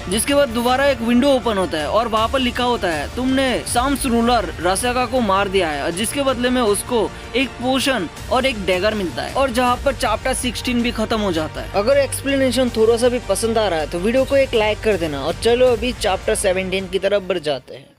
Speaker 2: जिसके बाद दोबारा एक विंडो ओपन होता है और वहाँ पर लिखा होता है तुमने साम्स रूलर रासाका को मार दिया है, जिसके बदले में उसको एक पोशन और एक डैगर मिलता है। और जहाँ पर चैप्टर 16 भी खत्म हो जाता है। अगर एक्सप्लेनेशन थोड़ा सा भी पसंद आ रहा है तो वीडियो को एक लाइक कर देना और चलो अभी चैप्टर 17 की तरफ बढ़ जाते हैं।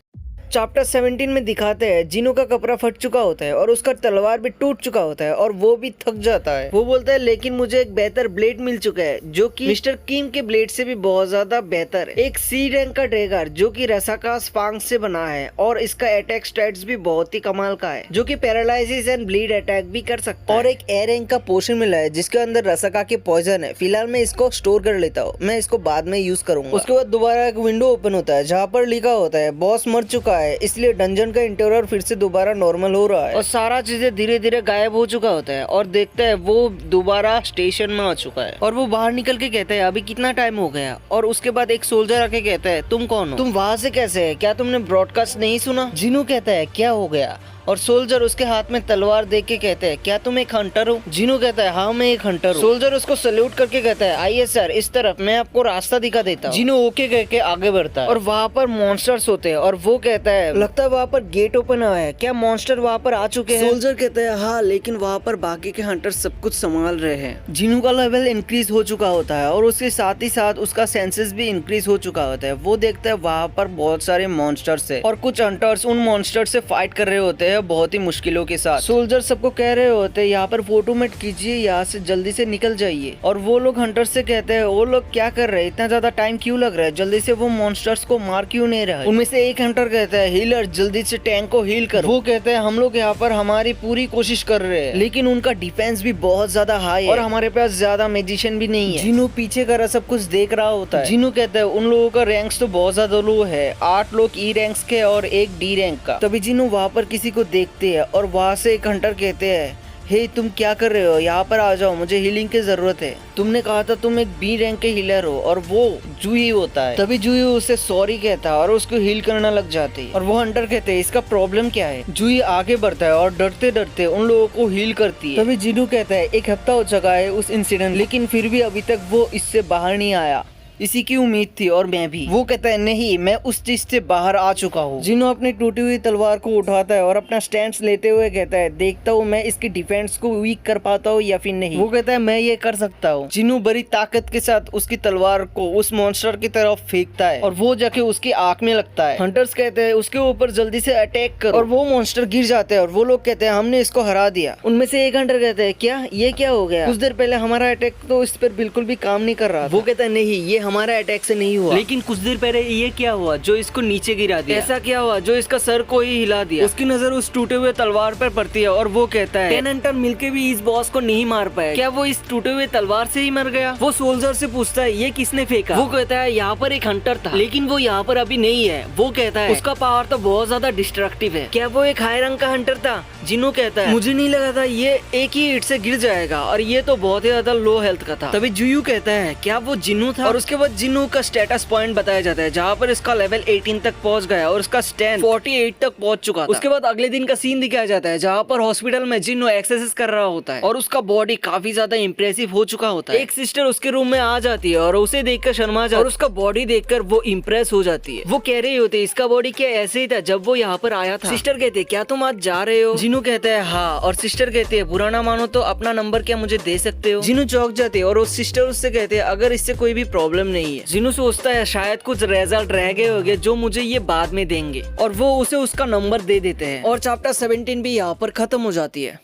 Speaker 2: चैप्टर 17 में दिखाते हैं जिन्नो का कपड़ा फट चुका होता है और उसका तलवार भी टूट चुका होता है और वो भी थक जाता है। वो बोलता है लेकिन मुझे एक बेहतर ब्लेड मिल चुका है जो कि मिस्टर किम के ब्लेड से भी बहुत ज्यादा बेहतर है। एक सी रैंक का ड्रैगर जो कि रसाका स्पांग से बना है और इसका अटैक स्टैट्स भी बहुत ही कमाल का है, जो कि पैरालाइसिस एंड ब्लीड अटैक भी कर सकता है। और एक ए रैंक का पोशन मिला है जिसके अंदर रसाका के पॉइजन है। फिलहाल मैं इसको स्टोर कर लेता हूँ, मैं इसको बाद में यूज करूंगा। उसके बाद दोबारा एक विंडो ओपन होता है जहाँ पर लिखा होता है बॉस मर चुका है, इसलिए डंजन का इंटीरियर फिर से दोबारा नॉर्मल हो रहा है और सारा चीजें धीरे धीरे गायब हो चुका होता है। और देखते हैं वो दोबारा स्टेशन में आ चुका है और वो बाहर निकल के कहता है अभी कितना टाइम हो गया। और उसके बाद एक सोल्जर आके कहता है तुम कौन हो, तुम वहाँ से कैसे है, क्या तुमने ब्रॉडकास्ट नहीं सुना? जिन्नू कहता है क्या हो गया और सोल्जर उसके हाथ में तलवार देख के कहते हैं क्या तुम एक हंटर हो? जिन्नू कहता है हाँ मैं एक हंटर हूँ। सोल्जर उसको सल्यूट करके कहता है आइए सर इस तरफ, मैं आपको रास्ता दिखा देता हूँ। जिन्नू ओके कह के आगे बढ़ता है और वहाँ पर मॉन्स्टर्स होते हैं और वो कहता है लगता है वहाँ पर गेट ओपन हुआ है, क्या मॉन्स्टर वहाँ पर आ चुके हैं? सोल्जर कहता है हाँ लेकिन वहाँ पर बाकी के हंटर सब कुछ संभाल रहे हैं। जिन्नू का लेवल इंक्रीज हो चुका होता है और उसके साथ ही साथ उसका सेंसेस भी इंक्रीज हो चुका होता है। वो देखता है वहाँ पर बहुत सारे मॉन्स्टर्स है और कुछ हंटर्स उन मॉन्स्टर से फाइट कर रहे होते हैं बहुत ही मुश्किल के साथ। सोल्जर सबको कह रहे होते हैं यहाँ पर फोटो मत कीजिए, यहाँ से जल्दी से निकल जाइए। और वो लोग हंटर से कहते हैं वो लोग क्या कर रहे हैं, इतना ज्यादा टाइम क्यों लग रहा है, जल्दी से वो मॉन्स्टर्स को मार क्यों नहीं रहा है? उनमें से एक हंटर कहता है हीलर जल्दी से टैंक को हील करो। वो कहते हैं हम लोग यहाँ पर हमारी पूरी कोशिश कर रहे हैं लेकिन उनका डिफेंस भी बहुत ज्यादा हाई है और हमारे पास ज्यादा मेजिशियन भी नहीं है। जिन्नू पीछे कर सब कुछ देख रहा होता है। जिन्नू कहता है उन लोगों का रैंक्स तो बहुत ज्यादा लो है, 8 लोग ई रैंक्स के और एक डी रैंक का। तभी जिन्नू वहाँ पर किसी को देखते है और वहाँ से एक हंटर कहते हैं हे तुम क्या कर रहे हो, यहाँ पर आ जाओ, मुझे हीलिंग की जरूरत है। तुमने कहा था तुम एक बी रैंक के हीलर हो और वो जूही होता है। तभी जूही उसे सॉरी कहता है और उसको हील करना लग जाती है और वो हंटर कहते हैं इसका प्रॉब्लम क्या है? जूही आगे बढ़ता है और डरते डरते उन लोगों को हील करती है। तभी जिन्नू कहता है 1 हफ्ता हो चुका है उस इंसिडेंट, लेकिन फिर भी अभी तक वो इससे बाहर नहीं आया, इसी की उम्मीद थी और मैं भी। वो कहता है नहीं मैं उस चीज से बाहर आ चुका हूँ। जिन्नू अपनी टूटी हुई तलवार को उठाता है और अपना स्टैंड लेते हुए कहता है देखता हूँ मैं इसकी डिफेंस को वीक कर पाता हूँ या फिर नहीं। वो कहता है मैं ये कर सकता हूँ। जिन्नू बड़ी ताकत के साथ उसकी तलवार को उस मॉन्स्टर की तरफ फेंकता है और वो जाके उसकी आंख में लगता है। हंटर्स कहते हैं उसके ऊपर जल्दी से अटैक करो और वो मॉन्स्टर गिर जाते हैं और वो लोग कहते हैं हमने इसको हरा दिया। उनमें से एक हंटर कहते हैं क्या ये क्या हो गया, कुछ देर पहले हमारा अटैक तो इस पर बिल्कुल भी काम नहीं कर रहा। वो कहता है नहीं ये हमारा अटैक से नहीं हुआ, लेकिन कुछ देर पहले ये क्या हुआ जो इसको नीचे गिरा दिया, ऐसा क्या हुआ जो इसका सर को ही हिला दिया। उसकी नजर उस टूटे हुए तलवार पर पड़ती है और वो कहता है 10 हंटर मिलके भी इस बॉस को नहीं मार पाए, क्या वो इस टूटे हुए तलवार से ही मर गया? वो सोल्जर से पूछता है ये किसने फेंका? वो कहता है यहाँ पर एक हंटर था लेकिन वो यहाँ पर अभी नहीं है। वो कहता है उसका पावर तो बहुत ज्यादा डिस्ट्रक्टिव है, क्या वो एक हाई रंग का हंटर था? जिन्नू कहता है मुझे नहीं लगा था ये एक ही हिट से गिर जाएगा और ये तो बहुत ही ज्यादा लो हेल्थ का था। तभी जुयू कहता है क्या वो जिन्नू था? और उसके बाद जिन्नू का स्टेटस पॉइंट बताया जाता है जहाँ पर इसका लेवल 18 तक पहुँच गया और उसका स्टैंड 48 तक पहुँच चुका था। उसके बाद अगले दिन का सीन दिखाया जाता है जहाँ पर हॉस्पिटल में जिन्नू एक्सरसाइज कर रहा होता है और उसका बॉडी काफी ज्यादा इम्प्रेसिव हो चुका होता है। एक सिस्टर उसके रूम में आ जाती है और उसे देखकर शर्मा जाती है और उसका बॉडी देखकर वो इम्प्रेस हो जाती है। वो कह रही होती है इसका बॉडी क्या ऐसे ही था जब वो यहाँ पर आया था? सिस्टर कहती है क्या तुम आज जा रहे हो? जिन्नू कहता है हाँ और सिस्टर कहती है बुरा ना मानो तो अपना नंबर क्या मुझे दे सकते हो? जिन्नू चौंक जाती है और उस सिस्टर उससे कहते हैं अगर इससे कोई भी प्रॉब्लम
Speaker 1: प्रॉब्लम नहीं है। जिनू सोचता है शायद कुछ रिजल्ट रह गए होंगे जो मुझे ये बाद में देंगे, और वो उसे उसका नंबर दे देते हैं और चैप्टर 17 भी यहाँ पर खत्म हो जाती है।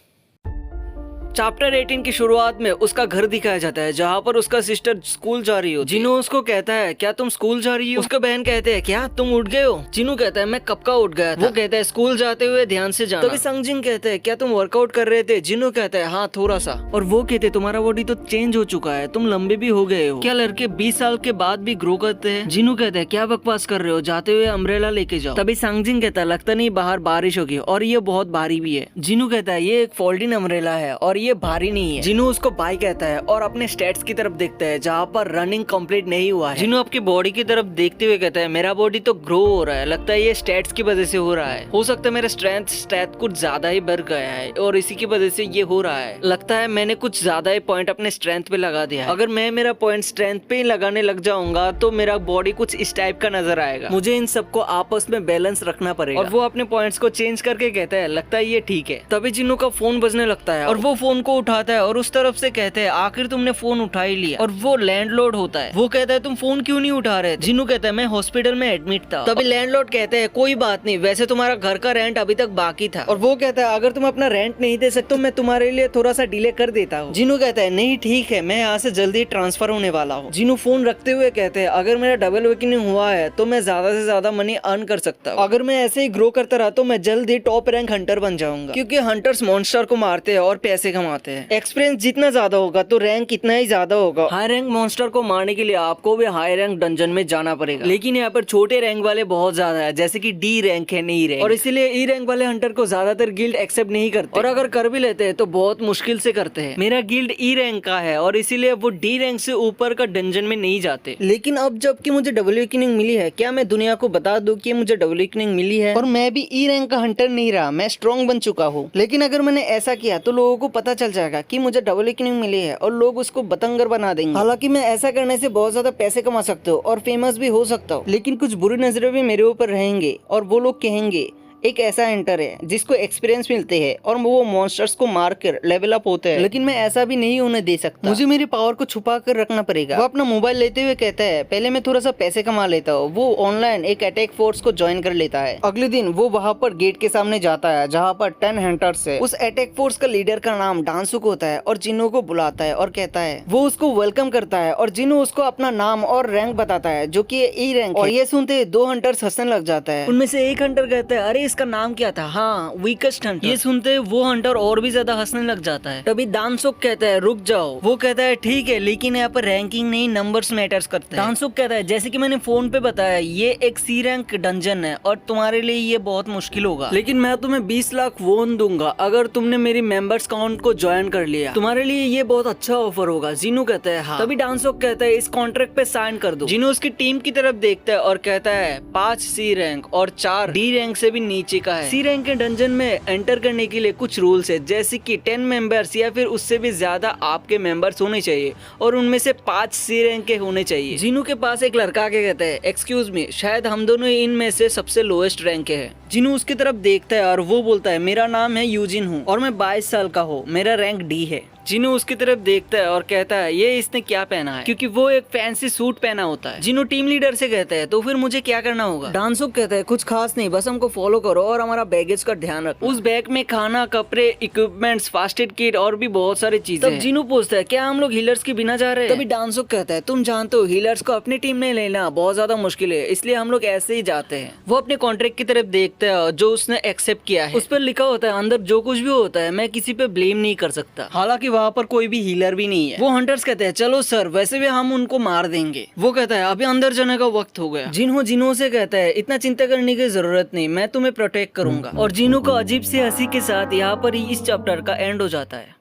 Speaker 1: चैप्टर 18 की शुरुआत में उसका घर दिखाया जाता है जहाँ पर उसका सिस्टर स्कूल जा रही हो। जिनू उसको कहता है क्या तुम स्कूल जा रही हो? उसका बहन कहते हैं क्या तुम उठ गए हो? जिनू कहता है मैं कब का उठ गया था। वो कहता है स्कूल जाते हुए ध्यान से जाना। तभी संगजिन कहते हैं क्या तुम वर्कआउट कर रहे थे? जिनू कहता है हाँ थोड़ा सा। और वो कहते तुम्हारा बॉडी तो चेंज हो चुका है, तुम लंबे भी हो गए हो। क्या लड़के 20 साल के बाद भी ग्रो करते हैं? जिनू कहता है क्या बकवास कर रहे हो, जाते हुए अम्ब्रेला लेके जाओ। तभी संगजिन कहता है लगता नहीं बाहर बारिश होगी और ये बहुत भारी भी है। जिनू कहता है ये एक फोल्डिंग अम्ब्रेला है और ये भारी नहीं है। जिनू उसको बाय कहता है और अपने स्टेट्स की तरफ देखता है जहाँ पर रनिंग कंप्लीट नहीं हुआ है। जिनू आपकी बॉडी की तरफ देखते हुए कहता है मेरा बॉडी तो ग्रो हो रहा है, लगता है ये स्टेट्स की वजह से हो रहा है। हो सकता है मेरा स्ट्रेंथ कुछ ज्यादा ही बढ़ गया है और इसी की वजह से ये हो रहा है। लगता है मैंने कुछ ज्यादा ही पॉइंट अपने स्ट्रेंथ पे लगा दिया है। अगर मैं मेरा पॉइंट स्ट्रेंथ पे ही लगाने लग जाऊंगा तो मेरा बॉडी कुछ इस टाइप का नजर आएगा। मुझे इन सबको आपस में बैलेंस रखना पड़ेगा। और वो अपने पॉइंट्स को चेंज करके कहता है लगता है ये ठीक है। तभी जिनू का फोन बजने लगता है और वो फोन को उठाता है और उस तरफ से कहते हैं आखिर तुमने फोन उठा ही लिया। और वो लैंडलॉर्ड होता है। वो कहता है तुम फोन क्यों नहीं उठा रहे? जिनू कहता है मैं हॉस्पिटल में एडमिट था। तभी लैंडलॉर्ड कहते हैं कोई बात नहीं, वैसे तुम्हारा घर का रेंट अभी तक बाकी था। और वो कहता है अगर तुम अपना रेंट नहीं दे सकते तो मैं तुम्हारे लिए थोड़ा सा डिले कर देता हूँ। जिनू कहता है नहीं ठीक है, मैं यहाँ से जल्दी ट्रांसफर होने वाला हूँ। जिनू फोन रखते हुए कहते हैं अगर मेरा डबल वेकनिंग हुआ है तो मैं ज्यादा से ज्यादा मनी अर्न कर सकता हूँ। अगर मैं ऐसे ही ग्रो करता रहा तो मैं जल्द ही टॉप रैंक हंटर बन जाऊंगा, क्योंकि हंटर्स मॉन्स्टर को मारते हैं और पैसे कमाते हैं। एक्सपीरियंस जितना ज्यादा होगा तो रैंक इतना ही ज्यादा होगा। हाई रैंक मॉन्स्टर को मारने के लिए आपको भी हाई रैंक डंजन में जाना पड़ेगा, लेकिन यहाँ पर छोटे रैंक वाले बहुत ज्यादा है, जैसे कि डी रैंक है, नहीं रैंक, और इसीलिए ई रैंक वाले हंटर को ज्यादातर गिल्ड एक्सेप्ट नहीं करते, और अगर कर भी लेते हैं तो बहुत मुश्किल से करते हैं। मेरा गिल्ड ई रैंक का है और इसीलिए वो डी रैंक से ऊपर का डंजन में नहीं जाते। लेकिन अब जबकि मुझे डबल वेकनिंग मिली है, क्या मैं दुनिया को बता दूं कि मुझे डबल वेकनिंग मिली है और मैं भी ई रैंक का हंटर नहीं रहा, मैं स्ट्रॉन्ग बन चुका हूँ। लेकिन अगर मैंने ऐसा किया तो लोगों को पता चल जाएगा कि मुझे डबल वेकनिंग मिली है और लोग उसको बतंगर बना देंगे। हालांकि मैं ऐसा करने से बहुत ज्यादा पैसे कमा सकता हूँ और फेमस भी हो सकता हूँ, लेकिन कुछ बुरी नजरें भी मेरे ऊपर रहेंगे और वो लोग कहेंगे एक ऐसा एंटर है जिसको एक्सपीरियंस मिलते हैं और वो मॉन्स्टर्स को मार कर लेवल अप होते हैं। लेकिन मैं ऐसा भी नहीं होने दे सकता, मुझे मेरी पावर को छुपा कर रखना पड़ेगा। वो अपना मोबाइल लेते हुए कहता है पहले मैं थोड़ा सा पैसे कमा लेता हूँ। वो ऑनलाइन एक अटैक फोर्स को ज्वाइन कर लेता है। अगले दिन वो वहाँ पर गेट के सामने जाता है जहाँ पर 10 हंटर्स है। उस अटैक फोर्स का लीडर का नाम डांसुक होता है और जिन्नू को बुलाता है और कहता है, वो उसको वेलकम करता है और जिन्नू उसको अपना नाम और रैंक बताता है जो की ई रैंक है। और ये सुनते 2 हंटर्स हंसने लग जाता है। उनमें से एक हंटर कहता है अरे इसका नाम क्या था? हाँ, वीकेस्ट हंटर। ये सुनते वो हंटर और भी ज्यादा हंसने लग जाता है। तभी दानसुक कहता है रुक जाओ। वो कहता है ठीक है, लेकिन यहाँ पर रैंकिंग नहीं नंबर्स मैटर्स करते हैं। दानसुक कहता है जैसे कि मैंने फोन पे बताया ये एक सी रैंक डंजन है और तुम्हारे लिए ये बहुत मुश्किल होगा, लेकिन मैं तुम्हें 20 लाख वोन दूंगा अगर तुमने मेरी मेंबर्स काउंट को ज्वाइन कर लिया। तुम्हारे लिए ये बहुत अच्छा ऑफर होगा। जिनू कहता है हाँ। तभी दानसुक कहता है इस कॉन्ट्रैक्ट पे साइन कर दो। जिनू उसकी टीम की तरफ देखता है और कहता है 5 सी रैंक और 4 डी रैंक से भी नीचे का है। सी रैंक के डंजन में एंटर करने के लिए कुछ रूल्स है, जैसे कि 10 मेंबर्स या फिर उससे भी ज्यादा आपके मेंबर्स होने चाहिए और उनमें से 5 सी रैंक के होने चाहिए। जिनू के पास एक लड़का के कहता है एक्सक्यूज मी, शायद हम दोनों इनमें से सबसे लोएस्ट रैंक के हैं। जिनू उसकी तरफ देखता है और वो बोलता है मेरा नाम है यूजिन हूँ और मैं 22 साल का हूँ, मेरा रैंक डी है। जिनू उसकी तरफ देखता है और कहता है ये इसने क्या पहना है, क्योंकि वो एक फैंसी सूट पहना होता है। जिनू टीम लीडर से कहता है तो फिर मुझे क्या करना होगा? डांसुक कहता है कुछ खास नहीं, बस हमको फॉलो करो और हमारा बैगेज का ध्यान रखो। उस बैग में खाना, कपड़े, इक्विपमेंट्स, फास्ट एड किट और भी बहुत सारी चीजें। तब जिनू पूछता है क्या हम लोग हीलर्स के बिना जा रहे हैं? तभी डांसुक कहता है तुम जानते हो हीलर्स को अपनी टीम में लेना बहुत ज्यादा मुश्किल है, इसलिए हम लोग ऐसे ही जाते हैं। वो अपने कॉन्ट्रैक्ट की तरफ देखता है जो उसने एक्सेप्ट किया है। उस पर लिखा होता है अंदर जो कुछ भी होता है मैं किसी पे ब्लेम नहीं कर सकता। हालांकि वहाँ पर कोई भी हीलर भी नहीं है। वो हंटर्स कहते हैं चलो सर, वैसे भी हम उनको मार देंगे। वो कहता है अभी अंदर जाने का वक्त हो गया। जिन्हों से कहता है इतना चिंता करने की जरूरत नहीं, मैं तुम्हें प्रोटेक्ट करूंगा। और जिन्हों को अजीब सी हंसी के साथ यहाँ पर ही इस चैप्टर का एंड हो जाता है।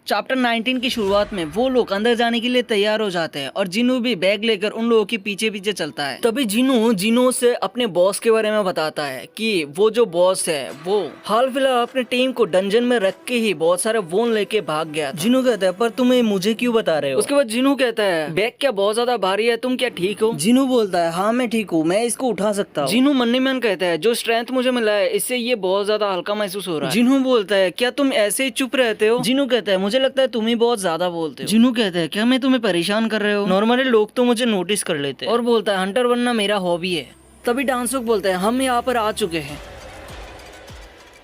Speaker 1: चैप्टर 19 की शुरुआत में वो लोग अंदर जाने के लिए तैयार हो जाते हैं और जिनू भी बैग लेकर उन लोगों के पीछे पीछे चलता है। तभी जिनू से अपने बॉस के बारे में बताता है कि वो जो बॉस है वो हाल फिलहाल अपने टीम को डंजन में रख के ही बहुत सारे वोन लेके भाग गया। जिनू कहता है पर तुम्हें मुझे क्यों बता रहे हो? उसके बाद जिनू कहता है बैग क्या बहुत ज्यादा भारी है, तुम क्या ठीक हो? जिनू बोलता है हाँ मैं ठीक हूँ, मैं इसको उठा सकता हूँ। जिनू मन ही मन कहता है जो स्ट्रेंथ मुझे मिला है इससे ये बहुत ज्यादा हल्का महसूस हो रहा है। जिनू बोलता है क्या तुम ऐसे ही चुप रहते हो? जिनू कहता है मुझे मुझे लगता है तुम ही बहुत ज्यादा बोलते हो। जिनू कहता है क्या मैं तुम्हें परेशान कर रहे हो? नॉर्मली लोग तो मुझे नोटिस कर लेते हैं। और बोलता है हंटर बनना मेरा हॉबी है। तभी डांसुक बोलता है हम यहाँ पर आ चुके हैं।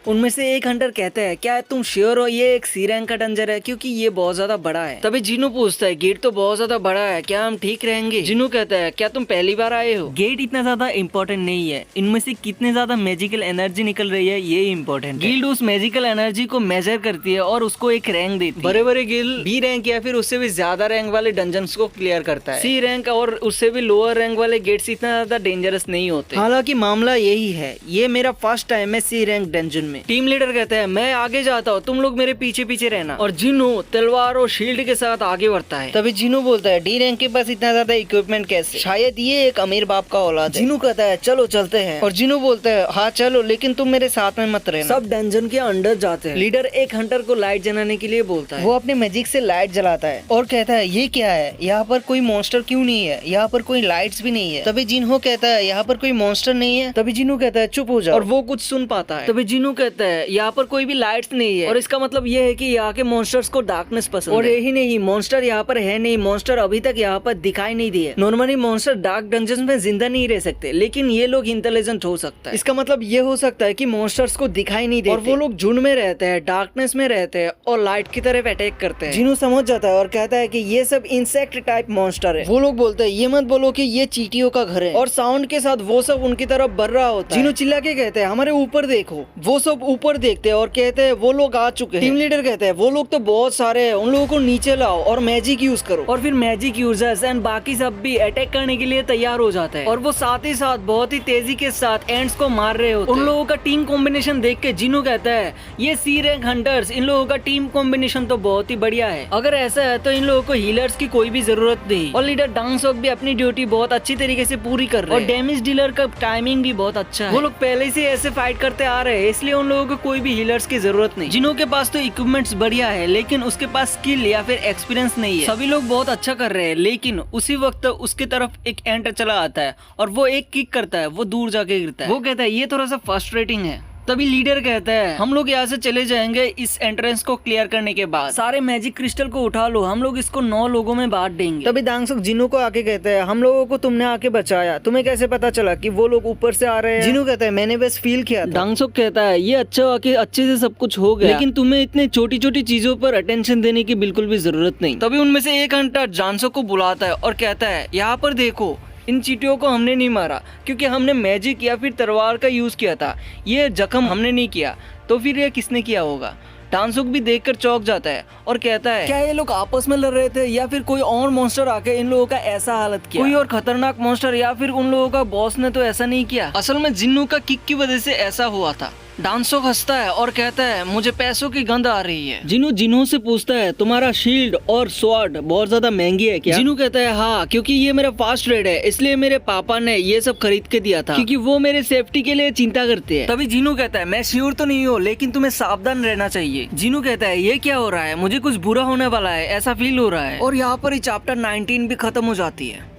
Speaker 1: उनमें से एक हंटर कहता है क्या तुम श्योर हो ये एक सी रैंक का डंजर है, क्योंकि ये बहुत ज्यादा बड़ा है। तभी जिनू पूछता है गेट तो बहुत ज्यादा बड़ा है, क्या हम ठीक रहेंगे? जिनू कहता है क्या तुम पहली बार आए हो? गेट इतना ज्यादा इम्पोर्टेंट नहीं है, इनमें से कितने ज्यादा मैजिकल एनर्जी निकल रही है ये इम्पोर्टेंट। गिल्ड उस मैजिकल एनर्जी को मेजर करती है और उसको एक रैंक देती है। बड़े बड़े गिल्ड बी रैंक या फिर उससे भी ज्यादा रैंक वाले डंजन्स को क्लियर करता है। सी रैंक और उससे भी लोअर रैंक वाले गेट्स इतना ज्यादा डेंजरस नहीं होते। हालांकि मामला यही है, ये मेरा फर्स्ट टाइम है सी रैंक डंजन में। टीम लीडर कहता है मैं आगे जाता हूँ, तुम लोग मेरे पीछे पीछे रहना। और जिनू तलवार और शील्ड के साथ आगे बढ़ता है।
Speaker 2: तभी जिनू बोलता है डी रैंक के पास इतना ज्यादा इक्विपमेंट कैसे? शायद ये एक अमीर बाप का औलाद है। जिनू कहता है चलो चलते हैं। और जिनू बोलता है हाँ चलो, लेकिन तुम मेरे साथ में मत रहना।
Speaker 1: सब डंजन के अंदर जाते हैं। लीडर एक हंटर को लाइट जलाने के लिए बोलता है।
Speaker 2: वो अपने मैजिक से लाइट जलाता है और कहता है ये क्या है, यहाँ पर कोई मॉन्स्टर क्यों नहीं है, यहाँ पर कोई लाइट्स भी नहीं है। तभी जिनू कहता है यहाँ पर कोई मॉन्स्टर नहीं है। तभी जिनू कहता है चुप हो जाओ।
Speaker 1: और वो कुछ सुन पाता है। तभी जिनू कहता है यहाँ पर कोई भी लाइट्स नहीं है, और इसका मतलब ये है कि यहाँ के मॉन्स्टर्स को डार्कनेस पसंद है। और यही नहीं, मॉन्स्टर यहाँ पर है नहीं, मॉन्स्टर अभी तक यहाँ पर दिखाई नहीं दिए। नॉर्मली मॉन्स्टर डार्क डंजन्स में जिंदा नहीं रह सकते, लेकिन ये लोग इंटेलिजेंट हो सकता है। इसका मतलब ये हो सकता है कि मॉन्स्टर्स को दिखाई नहीं देते और वो लोग झुंड में रहते हैं, डार्कनेस में रहते हैं और लाइट की तरफ अटैक करते हैं। जिनू समझ जाता है और कहता है कि ये सब इंसेक्ट टाइप मॉन्स्टर है। वो लोग बोलते हैं ये मत बोलो कि ये चींटियों का घर है, और साउंड के साथ वो सब उनकी तरफ बढ़ रहा होता है। जिनू चिल्ला के कहते हैं हमारे ऊपर देखो। वो सब ऊपर देखते हैं और कहते हैं वो लोग आ चुके हैं। टीम लीडर कहते हैं वो लोग तो बहुत सारे हैं, उन लोगों को नीचे लाओ और मैजिक यूज करो। और फिर मैजिक यूजर्स एंड बाकी सब भी अटैक करने के लिए तैयार हो जाता है, और वो साथ ही साथ बहुत ही तेजी के साथ एंड्स को मार रहे होते हैं। उन लोगों का टीम कॉम्बिनेशन देख के जिनू कहता है ये सी रैंक हंटर्स, इन लोगों का टीम कॉम्बिनेशन तो बहुत ही बढ़िया है। अगर ऐसा है तो इन लोगों को हीलर्स की कोई भी जरूरत नहीं। और लीडर डांसोक भी अपनी ड्यूटी बहुत अच्छी तरीके से पूरी कर रहे हैं, और डैमेज डीलर का टाइमिंग भी बहुत अच्छा है। वो लोग पहले से ऐसे फाइट करते आ रहे हैं, इसलिए उन लोगों को कोई भी हीलर्स की जरूरत नहीं। जिनों के पास तो इक्विपमेंट्स बढ़िया है, लेकिन उसके पास स्किल या फिर एक्सपीरियंस नहीं है। सभी लोग बहुत अच्छा कर रहे हैं, लेकिन उसी वक्त उसके तरफ एक एंटर चला आता है और वो एक किक करता है, वो दूर जाके गिरता है। वो कहता है ये थोड़ा सा फ्रस्ट्रेटिंग है। तभी लीडर कहता है हम लोग यहाँ से चले जाएंगे इस एंट्रेंस को क्लियर करने के बाद। सारे मैजिक क्रिस्टल को उठा लो, हम लोग इसको 9 लोगों में बांट देंगे।
Speaker 2: तभी दांगसुक जिनू को आके कहता है हम लोगों को तुमने आके बचाया, तुम्हें कैसे पता चला कि वो लोग ऊपर से आ रहे हैं? जिनू कहता है मैंने बस फील किया था।
Speaker 1: दांगसुक कहता है ये अच्छा हुआ कि अच्छे से सब कुछ हो गया, लेकिन तुम्हें इतने छोटी छोटी चीजों पर अटेंशन देने की बिल्कुल भी जरूरत नहीं। तभी उनमें से एक हंटर जानसुक को बुलाता है और कहता है यहाँ पर देखो, इन चींटियों को हमने नहीं मारा क्योंकि हमने मैजिक या फिर तलवार का यूज किया था, ये जख्म हमने नहीं किया, तो फिर ये किसने किया होगा? डांसुक भी देखकर चौंक जाता है और कहता है क्या ये लोग आपस में लड़ रहे थे या फिर कोई और मॉन्स्टर आके इन लोगों का ऐसा हालत किया? कोई और खतरनाक मॉन्स्टर या फिर उन लोगों का बॉस ने तो ऐसा नहीं किया। असल में जिन्नू का किक की वजह से ऐसा हुआ था। डांसुक हंसता है और कहता है मुझे पैसों की गंध आ रही है। जिनू से पूछता है तुम्हारा शील्ड और स्वॉर्ड बहुत ज्यादा महंगी है क्या? जिनू कहता है हाँ, क्योंकि ये मेरा फास्ट रेड है, इसलिए मेरे पापा ने ये सब खरीद के दिया था, क्योंकि वो मेरे सेफ्टी के लिए चिंता करते हैं। तभी जिनू कहता है मैं श्योर तो नहीं हूँ, लेकिन तुम्हें सावधान रहना चाहिए। जिनू कहता है ये क्या हो रहा है, मुझे कुछ बुरा होने वाला है ऐसा फील हो रहा है। और यहाँ पर ही चैप्टर 19 भी खत्म हो जाती है।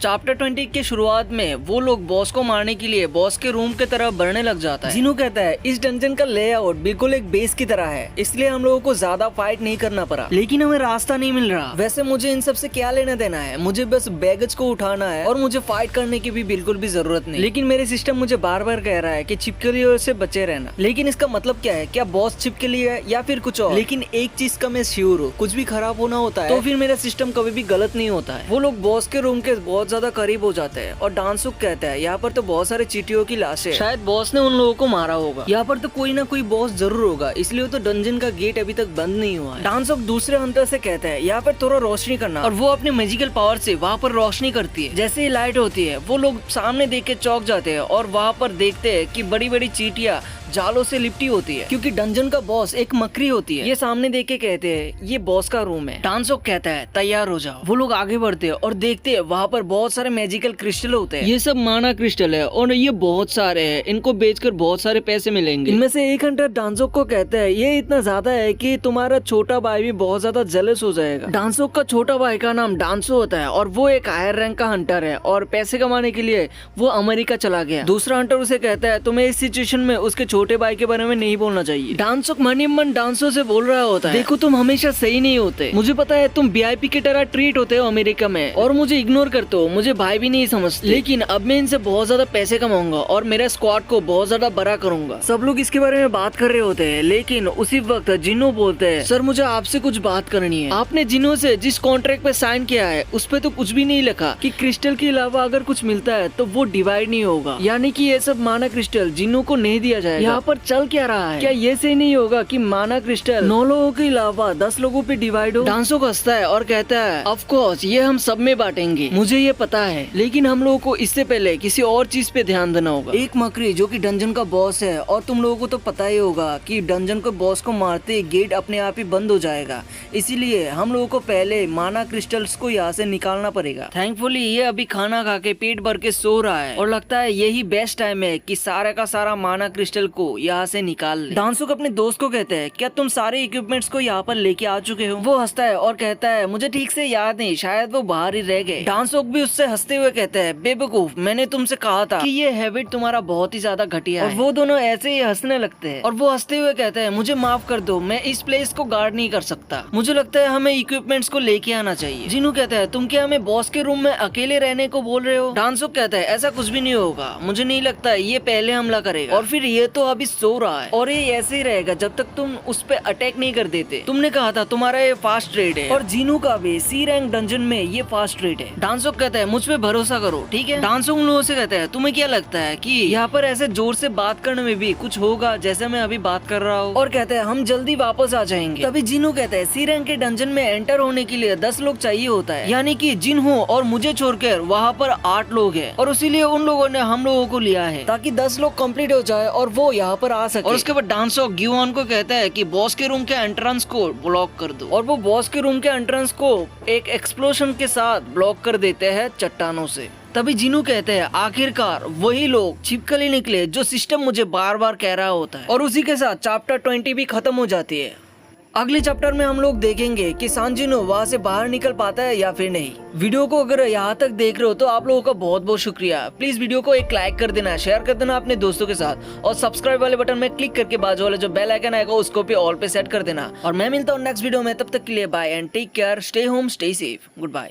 Speaker 1: चैप्टर 20 के शुरुआत में वो लोग बॉस को मारने के लिए बॉस के रूम के तरफ बढ़ने लग जाता है। जिनू कहता है इस डंजन का लेआउट बिल्कुल एक बेस की तरह है, इसलिए हम लोगों को ज्यादा फाइट नहीं करना पड़ा, लेकिन हमें रास्ता नहीं मिल रहा। वैसे मुझे इन सब से क्या लेना देना है, मुझे बस बैगेज को उठाना है और मुझे फाइट करने की भी बिल्कुल भी जरूरत नहीं। लेकिन मेरे सिस्टम मुझे बार बार कह रहा है कि छिपकलियों से बचे रहना। लेकिन इसका मतलब क्या है, क्या बॉस छिपकली है या फिर कुछ और? लेकिन एक चीज का मैं श्योर हूँ, कुछ भी खराब होना होता है तो फिर मेरा सिस्टम कभी भी गलत नहीं होता है। वो लोग बॉस के रूम के बहुत ज्यादा करीब हो जाते हैं और डांसुक कहता है यहाँ पर तो बहुत सारे चींटियों की लाशें, शायद बॉस ने उन लोगों को मारा होगा। यहाँ पर तो कोई ना कोई बॉस जरूर होगा, इसलिए तो डंजन का गेट अभी तक बंद नहीं हुआ है। डांसुक दूसरे हंटर से कहता है यहाँ पर थोड़ा रोशनी करना, और वो अपने मैजिकल पावर से वहाँ पर रोशनी करती है। जैसे ही लाइट होती है वो लोग सामने देख के चौंक जाते हैं और वहाँ पर देखते हैं कि बड़ी बड़ी चींटियां जालों से लिपटी होती है, क्योंकि डंजन का बॉस एक मकड़ी होती है। ये सामने देख के कहते हैं ये बॉस का रूम है। डांसुक कहता है तैयार हो जाओ। वो लोग आगे बढ़ते हैं और देखते हैं वहाँ पर बहुत सारे मैजिकल क्रिस्टल होते हैं। ये सब माना क्रिस्टल है और ये बहुत सारे हैं, इनको बेचकर बहुत सारे पैसे मिलेंगे। इनमें से एक हंटर डांसुक को कहता है ये इतना ज्यादा है कि तुम्हारा छोटा भाई भी बहुत ज्यादा जेलस हो जाएगा। डांसुक का छोटा भाई का नाम डांसो होता है और वो एक हायर रैंक का हंटर है और पैसे कमाने के लिए वो अमेरिका चला गया। दूसरा हंटर उसे कहता है तुम्हें इस सिचुएशन में उसके छोटे भाई के बारे में नहीं बोलना चाहिए। डांसोक मन ही मन डांसो से बोल रहा होता है, देखो तुम हमेशा सही नहीं होते, मुझे पता है तुम वीआईपी की तरह ट्रीट होते हो अमेरिका में और मुझे इग्नोर करते हो, मुझे भाई भी नहीं समझते, लेकिन अब मैं इनसे बहुत ज्यादा पैसे कमाऊंगा और मेरे स्क्वाड को बहुत ज्यादा बड़ा करूंगा। सब लोग इसके बारे में बात कर रहे होते हैं, लेकिन उसी वक्त जिन्नो बोलते हैं, सर मुझे आपसे कुछ बात करनी है। आपने जिन्नो से जिस कॉन्ट्रैक्ट पे साइन किया है उस पे तो कुछ भी नहीं लिखा कि क्रिस्टल के अलावा अगर कुछ मिलता है तो वो डिवाइड नहीं होगा, यानी कि ये सब माना क्रिस्टल जिन्नो को नहीं दिया जाएगा। यहाँ पर चल क्या रहा है? क्या ये सही नहीं होगा कि माना क्रिस्टल 9 लोगों के अलावा 10 लोगों पे डिवाइड हो? डांसो हंसता है और कहता है ऑफ कोर्स ये हम सब में बांटेंगे, मुझे ये पता है, लेकिन हम लोगों को इससे पहले किसी और चीज पे ध्यान देना होगा। एक मकरी जो कि डंजन का बॉस है, और तुम लोगों को तो पता ही होगा कि डंजन को बॉस को मारते गेट अपने आप ही बंद हो जाएगा, इसीलिए हम लोगों को पहले माना क्रिस्टल्स को यहाँ से निकालना पड़ेगा। थैंकफुली ये अभी खाना खा के पेट भर के सो रहा है और लगता है यही बेस्ट टाइम है कि सारा का सारा माना क्रिस्टल को यहाँ से निकाल ले। डांसुक अपने दोस्त को कहते हैं, क्या तुम सारे इक्विपमेंट्स को यहाँ पर लेके आ चुके हो? वो हंसता है और कहता है मुझे ठीक से याद नहीं, शायद वो बाहर ही रह गए। डांसुक भी उससे हंसते हुए कहते हैं, बेवकूफ, मैंने तुमसे कहा था कि ये हैबिट तुम्हारा बहुत ही ज्यादा घटिया है। और वो दोनों ऐसे ही हंसने लगते हैं और वो हंसते हुए कहते हैं, मुझे माफ कर दो, मैं इस प्लेस को गार्ड नहीं कर सकता, मुझे लगता है हमें इक्विपमेंट्स को लेके आना चाहिए। जिन्नू कहता है, तुम क्या हमें बॉस के रूम में अकेले रहने को बोल रहे हो? डांसुक कहता है, ऐसा कुछ भी नहीं होगा, मुझे नहीं लगता ये पहले हमला करेगा, और फिर ये तो अभी सो रहा है और ये ऐसे ही रहेगा जब तक तुम उस पे अटैक नहीं कर देते। तुमने कहा था तुम्हारा ये फास्ट रेड है, और जिन्नू का भी सी रैंक डंजन में ये फास्ट रेड है। डांसुक कहता है, मुझ पे भरोसा करो, ठीक है? डांसुक उन लोगों से कहता है, तुम्हें क्या लगता है कि यहाँ पर ऐसे जोर से बात करने में भी कुछ होगा जैसे मैं अभी बात कर रहा हूँ? और कहते हैं हम जल्दी वापस आ जाएंगे। तभी जिन्नू कहता है, सी रैंक के डंजन में एंटर होने के लिए 10 लोग चाहिए होता है, यानी कि जिन्हो और मुझे छोड़कर वहाँ पर 8 लोग हैं, और इसीलिए उन लोगों ने हम लोगों को लिया है ताकि 10 लोग कंप्लीट हो जाए और वो यहाँ पर आ सके। और उसके बाद डांसुक ग्युऑन को कहता है कि बॉस के रूम के एंट्रेंस को ब्लॉक कर दो, और वो बॉस के रूम के एंट्रेंस को एक एक्सप्लोजन के साथ ब्लॉक कर देते हैं चट्टानों से। तभी जिन्नू कहते हैं, आखिरकार वही लोग छिपकली निकले जो सिस्टम मुझे बार बार कह रहा होता है। और उसी के साथ चैप्टर 20 भी खत्म हो जाती है। अगले चैप्टर में हम लोग देखेंगे कि सांजिनो वहाँ से बाहर निकल पाता है या फिर नहीं। वीडियो को अगर यहाँ तक देख रहे हो तो आप लोगों का बहुत बहुत शुक्रिया। प्लीज वीडियो को एक लाइक कर देना, शेयर कर देना अपने दोस्तों के साथ, और सब्सक्राइब वाले बटन में क्लिक करके बाजू वाले जो बेल आइकन आएगा उसको भी ऑल पे सेट कर देना। और मैं मिलता हूँ नेक्स्ट वीडियो में, तब तक के लिए bye and take care, stay home, stay safe, good bye.